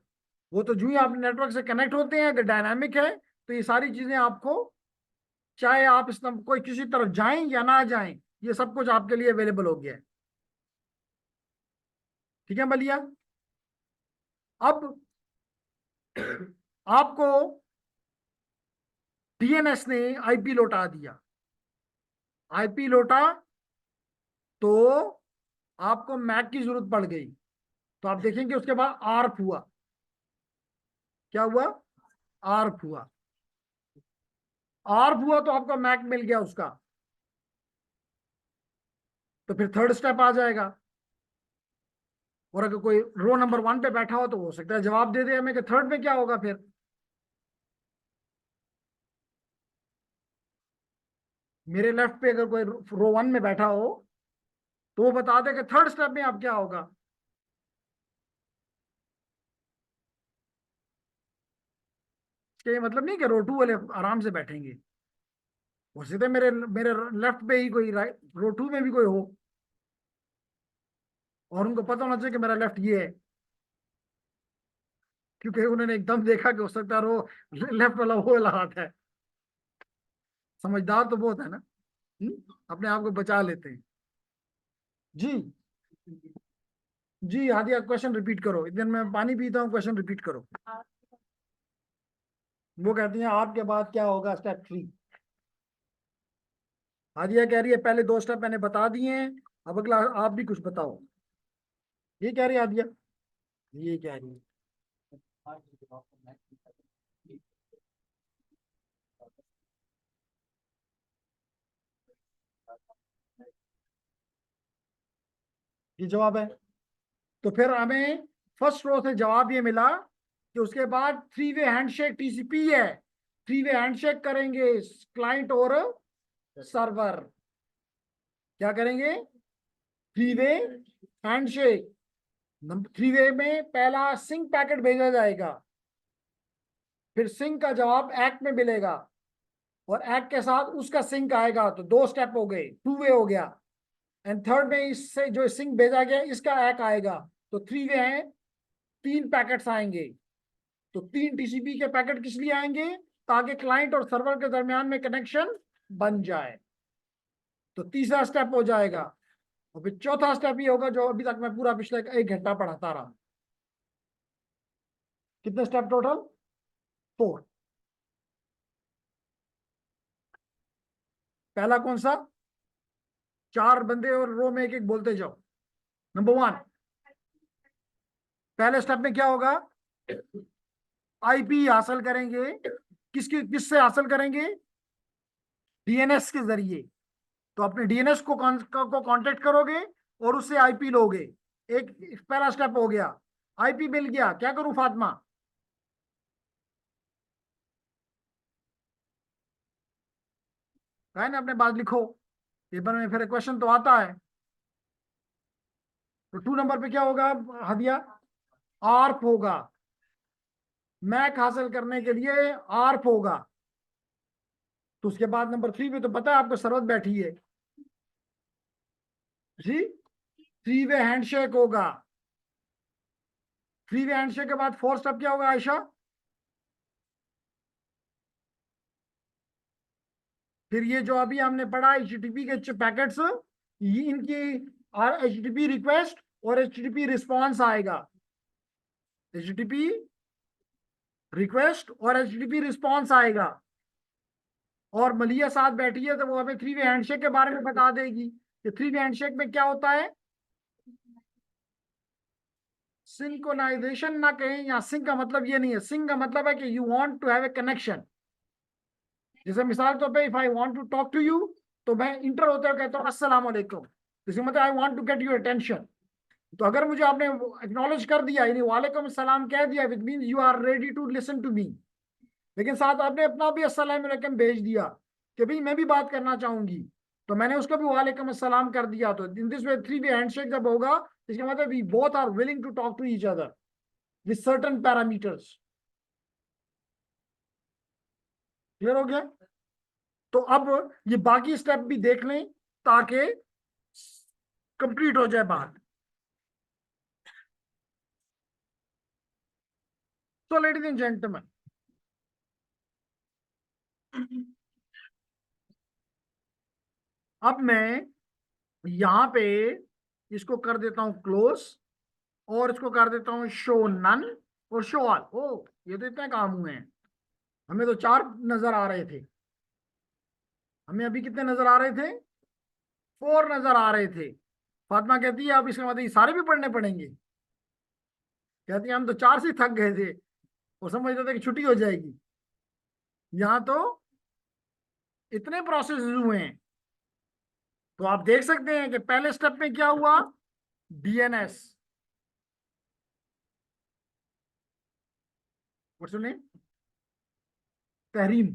S1: वो तो जो ही आप नेटवर्क से कनेक्ट होते हैं, अगर डायनामिक है तो ये सारी चीजें आपको, चाहे आप इस कोई किसी तरफ जाएं या ना जाएं, ये सब कुछ आपके लिए अवेलेबल हो गया है। ठीक है बलिया। अब आपको DNS ने IP लौटा दिया, IP लौटा तो आपको मैक की जरूरत पड़ गई, तो आप देखेंगे उसके बाद आर्प हुआ। क्या हुआ? आर्प हुआ। आर्प हुआ तो आपका मैक मिल गया उसका, तो फिर थर्ड स्टेप आ जाएगा। और अगर कोई रो नंबर 1 पे बैठा हो तो हो सकता है जवाब दे दे हमें कि थर्ड में क्या होगा। फिर मेरे लेफ्ट पे अगर कोई रो 1 में बैठा हो तो वो बता दे कि थर्ड स्टेप में अब क्या होगा। इसका ये मतलब नहीं कि रो 2 वाले आराम से बैठेंगे, हो सकता है मेरे मेरे लेफ्ट पे ही कोई राइट रो 2 में भी कोई हो और उनको पता होना चाहिए कि मेरा लेफ्ट ये है, क्योंकि उन्होंने एकदम देखा कि हो सकता है रो लेफ्ट वाला वो वाला हाथ है। समझदार तो बहुत है ना। अपने आप को बचा लेते हैं। जी जी हादिया, क्वेश्चन रिपीट करो, इतने मैं पानी पीता हूँ, क्वेश्चन रिपीट करो। वो कहती हैं आपके बाद क्या होगा स्टेप 3। हादिया कह रही है पहले 2 स्टेप मैंने बता दिए हैं, अब अगला आप भी कुछ बताओ। ये कह रही है हादिया, ये कह रही है। ये जवाब है। तो फिर हमें फर्स्ट रो से जवाब ये मिला कि उसके बाद 3 वे हैंडशेक TCP है, 3 वे हैंडशेक करेंगे क्लाइंट और सर्वर। क्या करेंगे? 3 वे हैंडशेक। 3 वे में पहला सिंक पैकेट भेजा जाएगा, फिर सिंक का जवाब एक्ट में मिलेगा और एक्ट के साथ उसका सिंक आएगा, तो 2 स्टेप हो गए, 2 वे हो गया। एंड थर्ड में इससे जो सिंक भेजा गया इसका एक आएगा, तो 3 वे हैं, 3 पैकेट्स आएंगे। तो 3 TCP के पैकेट किस लिए आएंगे? ताकि क्लाइंट और सर्वर के दरमियान में कनेक्शन बन जाए। तो तीसरा स्टेप हो जाएगा और फिर चौथा स्टेप ये होगा जो अभी तक मैं पूरा पिछले 1 घंटा पढ़ाता रहा। कितने स्टेप टोटल? 4। पहला कौन सा? 4 बंदे और रो में एक एक बोलते जाओ। नंबर 1, पहले स्टेप में क्या होगा? IP हासिल करेंगे। किससे हासिल करेंगे? DNS के जरिए। तो अपने DNS को कांटेक्ट करोगे और उससे IP लोगे। एक पहला स्टेप हो गया। IP मिल गया, क्या करूं फातिमा? है ना, अपने बात लिखो, पेपर में फिर क्वेश्चन तो आता है। तो 2 नंबर पे क्या होगा हदिया? आर्प होगा। मैक हासिल करने के लिए आर्प होगा। तो उसके बाद नंबर 3 पे तो पता है आपको सरवत बैठी है जी। 3 वे हैंडशेक होगा। 3 वे हैंडशेक के बाद 4 स्टेप क्या होगा आयशा? फिर ये जो अभी हमने पढ़ा HTTP के पैकेट्स, ये इनकी HTTP रिक्वेस्ट और HTTP रिस्पॉन्स आएगा। HTTP रिक्वेस्ट और HTTP रिस्पॉन्स आएगा। और मलिया साथ बैठी है तो वो हमें 3 वे हैंडशेक के बारे में बता देगी कि 3 वे हैंडशेक में क्या होता है। सिंक्रोनाइजेशन ना कहें, या सिंक का मतलब ये नहीं है, सिंक का मतलब है कि you want to have a connection. जैसे मिसाल तौर पे if I want to talk to you, तो मैं इंटर होते हुए कहता हूँ अस्सलाम वालेकुम, इसका मतलब I want to get your attention. तो अगर मुझे आपने एक्नॉलेज कर दिया, यानी वालेकुम सलाम कह दिया, which mean you are ready to listen to me, लेकिन साथ आपने अपना भी अस्सलाम वालेकुम भेज दिया कि भाई मैं भी बात करना चाहूंगी, तो मैंने उसको भी वालेकुम अस्सलाम कर दिया, तो in this way three way handshake जब होगा, इसका मतलब we both are willing to talk to each other with certain parameters. Clear हो गया? तो अब ये बाकी स्टेप भी देख लें ताकि कंप्लीट हो जाए बात। तो लेडीज एंड जेंटलमैन, अब मैं यहां पे इसको कर देता हूं क्लोज, और इसको कर देता हूं शो नन और शो ऑल। ओ, ये तो इतने काम हुए हैं, हमें तो 4 नजर आ रहे थे, हमें अभी कितने नजर आ रहे थे? 4 नजर आ रहे थे। फातिमा कहती है अब इसका मतलब ये सारे भी पढ़ने पड़ेंगे? कहती है हम तो 4 से ही थक गए थे और समझ रहे थे कि छुट्टी हो जाएगी, यहाँ तो इतने प्रोसेस हुए हैं। तो आप देख सकते हैं कि पहले स्टेप में क्या हुआ, डीएनएस, सुने, तहरीम,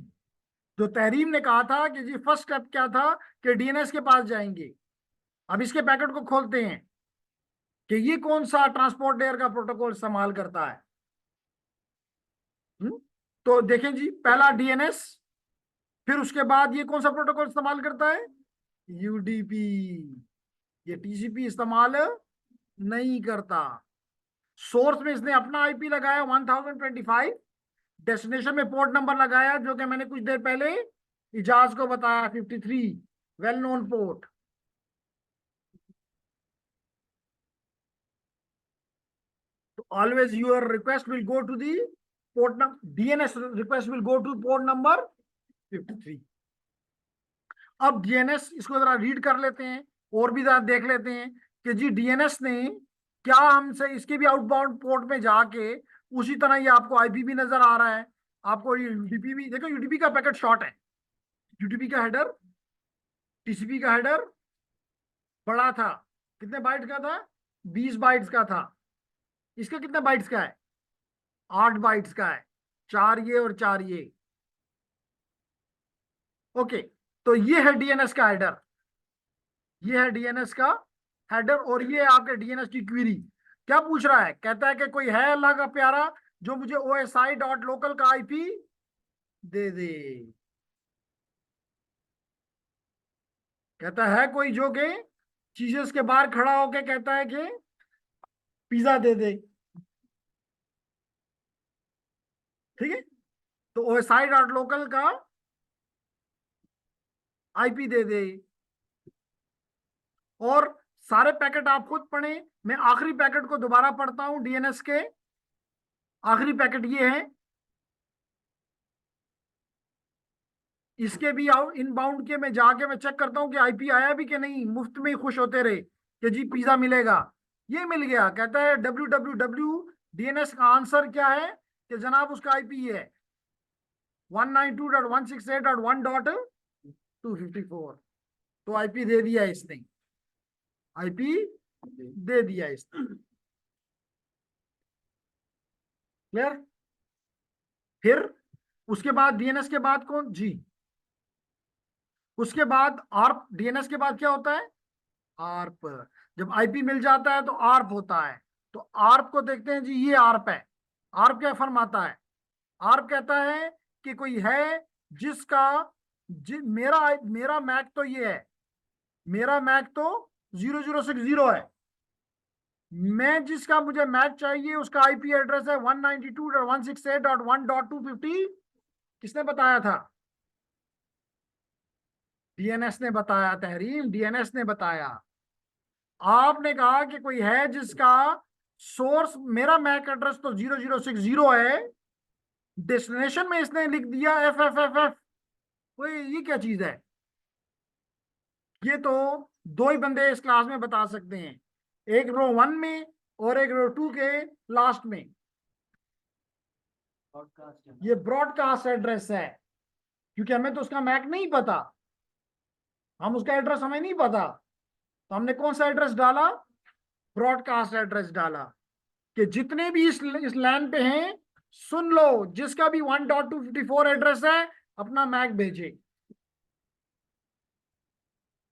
S1: जो तहरीम ने कहा था कि जी फर्स्ट स्टेप क्या था कि डीएनएस के पास जाएंगे। अब इसके पैकेट को खोलते हैं कि ये कौन सा ट्रांसपोर्ट लेयर का प्रोटोकॉल इस्तेमाल करता है। तो देखें जी, पहला डीएनएस, फिर उसके बाद ये कौन सा प्रोटोकॉल इस्तेमाल करता है, यूडीपी। ये टीसीपी इस्तेमाल नहीं करता। सोर्स में इसने अपना आईपी लगाया 1025, डेस्टिनेशन में पोर्ट नंबर लगाया जो कि मैंने कुछ देर पहले इजाज को बताया, 53, वेल नोन पोर्ट। तो always your request will go to the port number, DNS request will go to port number 53। अब डीएनएस, इसको जरा रीड कर लेते हैं और भी जरा देख लेते हैं कि जी डीएनएस ने क्या हमसे, इसके भी आउटबाउंड पोर्ट में जाके उसी तरह ये आपको आईपी भी नजर आ रहा है, आपको यूडीपी भी देखो, यूडीपी का पैकेट शॉर्ट है, यूडीपी का हेडर, टीसीपी का हेडर बड़ा था, कितने बाइट्स का था, 20 बाइट्स का था। इसका कितने बाइट्स का है, 8 बाइट्स का है, 4 ये और 4 ये। ओके, तो ये है डीएनएस का हेडर, ये है डीएनएस का हेडर, और ये है आपके डीएनएस की क्वेरी। क्या पूछ रहा है, कहता है कि कोई है अल्लाह का प्यारा जो मुझे ओएसआई डॉट लोकल का आईपी दे दे। कहता है कोई जो के चीजेस के बाहर खड़ा होके कहता है कि पिज्जा दे दे, ठीक है? तो ओएसआई डॉट लोकल का आईपी दे दे, और सारे पैकेट आप खुद पढ़ें, मैं आखिरी पैकेट को दोबारा पढ़ता हूं। डीएनएस के आखिरी पैकेट ये है, इसके भी इनबाउंड के मैं जाके मैं चेक करता हूँ कि आईपी आया भी कि नहीं, मुफ्त में ही खुश होते रहे कि जी पिज्जा मिलेगा। ये मिल गया, कहता है www, डीएनएस का आंसर क्या है कि जनाब उसका आईपी है 192.168.1.254। तो आईपी दे दिया इसने, आईपी दे दिया इसने। क्लियर? फिर उसके बाद डीएनएस के बाद कौन जी, उसके बाद आर्प, डीएनएस के बाद क्या होता है, आर्प। जब आईपी मिल जाता है तो आर्प होता है। तो आर्प को देखते हैं जी, ये आर्प है। आर्प क्या फरमाता है, आर्प कहता है कि कोई है जिसका मेरा मेरा मैक तो ये है, मेरा मैक तो 0060 है, मैं जिसका मुझे मैक चाहिए उसका आईपी एड्रेस है 192.168.1.250। किसने बताया था, डीएनएस ने बताया, तहरीम डीएनएस ने बताया। आपने कहा कि कोई है जिसका सोर्स, मेरा मैक एड्रेस तो 0060 है, डेस्टिनेशन में इसने लिख दिया FFFF। ये क्या चीज है? ये तो 2 ही बंदे इस क्लास में बता सकते हैं, एक रो 1 में और एक रो 2 के लास्ट में। ये ब्रॉडकास्ट एड्रेस है, क्योंकि हमें तो उसका मैक नहीं पता, हम उसका एड्रेस हमें नहीं पता, तो हमने कौन सा एड्रेस डाला, ब्रॉडकास्ट एड्रेस डाला कि जितने भी इस लैन पे हैं सुन लो, जिसका भी 1.254 एड्रेस है अपना मैक भेजे।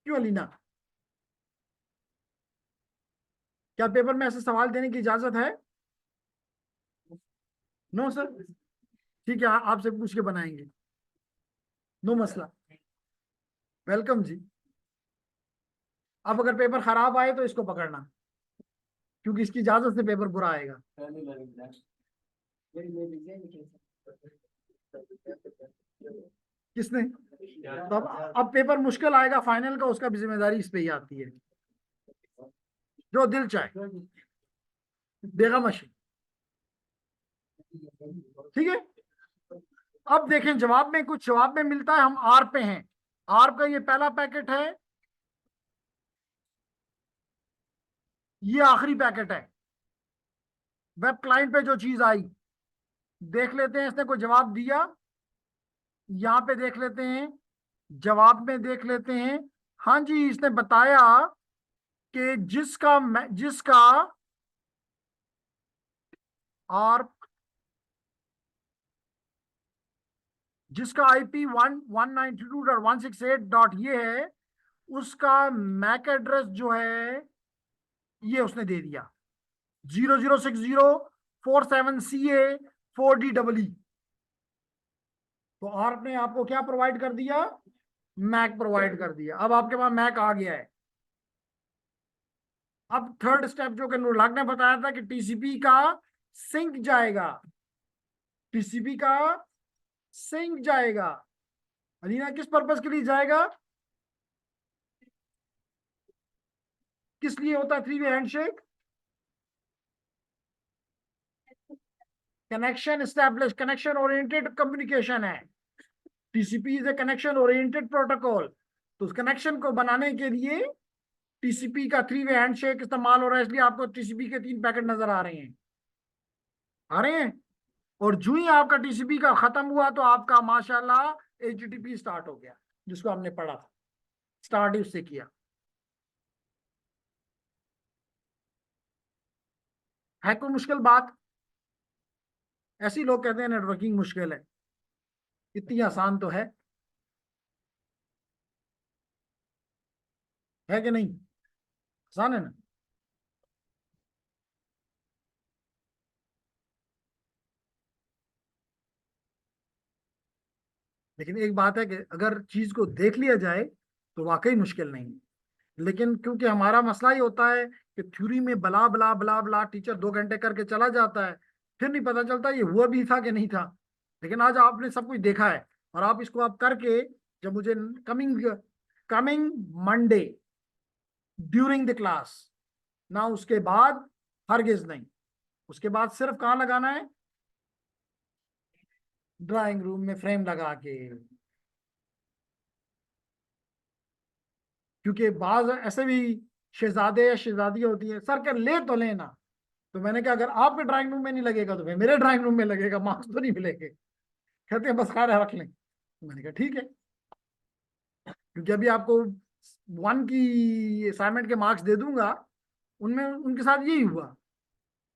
S1: क्यों अलीना, क्या पेपर में ऐसे सवाल देने की इजाजत है? नो सर, ठीक है, आपसे पूछ के बनाएंगे, नो मसला, वेलकम जी। अब अगर पेपर खराब आए तो इसको पकड़ना, क्योंकि इसकी इजाजत से पेपर बुरा आएगा। किसने? तो अब पेपर मुश्किल आएगा फाइनल का, उसका भी जिम्मेदारी इस पे ही आती है। जो दिल चाहे देगा मशीन, ठीक है। अब देखें जवाब में, कुछ जवाब में मिलता है, हम आर पे हैं। आर का ये पहला पैकेट है, ये आखिरी पैकेट है। वेब क्लाइंट पे जो चीज आई देख लेते हैं, इसने कोई जवाब दिया, यहां पे देख लेते हैं, जवाब में देख लेते हैं। हाँ जी, इसने बताया कि जिसका आर जिसका आईपी 192.168 ये है, उसका मैक एड्रेस जो है ये उसने दे दिया 006047CA4D तो आर ने आपको क्या प्रोवाइड कर दिया? मैक प्रोवाइड कर दिया। अब आपके पास मैक आ गया है। अब थर्ड स्टेप जो कि अनुराग ने बताया था कि टीसीपी का सिंक जाएगा, टीसीपी का सिंक जाएगा। अलीना, किस पर्पज के लिए जाएगा? किस लिए होता है 3-वे handshake? Connection establish, connection oriented communication है। TCP is a connection oriented protocol. तो उस कनेक्शन को बनाने के लिए टीसीपी का 3-वे हैंडशेक इस्तेमाल हो रहा है, इसलिए आपको टीसीपी के 3 पैकेट नजर आ रहे हैं, आ रहे हैं। और जो ही आपका टीसीपी का खत्म हुआ तो आपका माशाल्लाह एचटीटीपी स्टार्ट हो गया, जिसको हमने पढ़ा था, स्टार्ट ही उससे किया। है कोई मुश्किल बात? ऐसे ही लोग कहते हैं नेटवर्किंग मुश्किल है, इतनी आसान तो है कि नहीं? आसान है ना? लेकिन एक बात है कि अगर चीज को देख लिया जाए तो वाकई मुश्किल नहीं है। लेकिन क्योंकि हमारा मसला ही होता है कि थ्योरी में बला बला बला बला टीचर 2 घंटे करके चला जाता है, फिर नहीं पता चलता ये हुआ भी था कि नहीं था। लेकिन आज आपने सब कुछ देखा है, और आप इसको आप करके, जब मुझे coming coming Monday during the class ना, उसके बाद हरगिज नहीं, उसके बाद सिर्फ कहाँ लगाना है? ड्राइंग रूम में फ्रेम लगा के। क्योंकि बाज ऐसे भी शहजादे या शहजादियां होती है, सर कर ले तो लेना। तो मैंने कहा अगर आपके ड्राइंग रूम में नहीं लगेगा तो फिर मेरे ड्राइंग रूम में लगेगा, मार्क्स तो नहीं मिलेंगे। कहते हैं बस खैर है, रख लें। तो मैंने कहा ठीक है, क्योंकि अभी आपको 1 की असाइनमेंट के मार्क्स दे दूंगा, उनमें उनके साथ यही हुआ।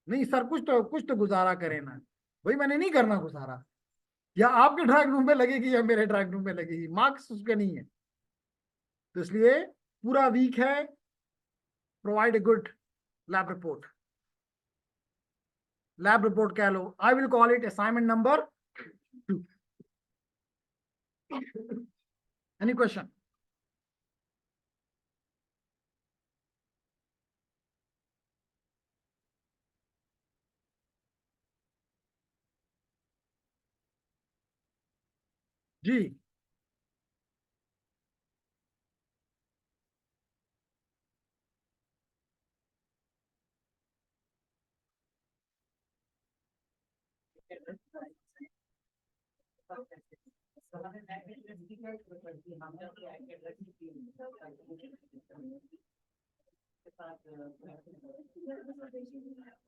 S1: नहीं सर, कुछ तो गुजारा करें ना। भाई मैंने नहीं करना गुजारा, या आपके ड्राइंग रूम में लगेगी या मेरे ड्राइंग रूम में लगेगी, मार्क्स उसके नहीं है। तो इसलिए पूरा वीक है, provide a good lab report. Lab report कह लो, I will call it assignment number 2। Any question? जी,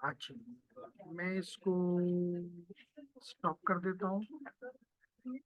S1: अच्छा, मैं इसको स्टॉप कर देता हूँ।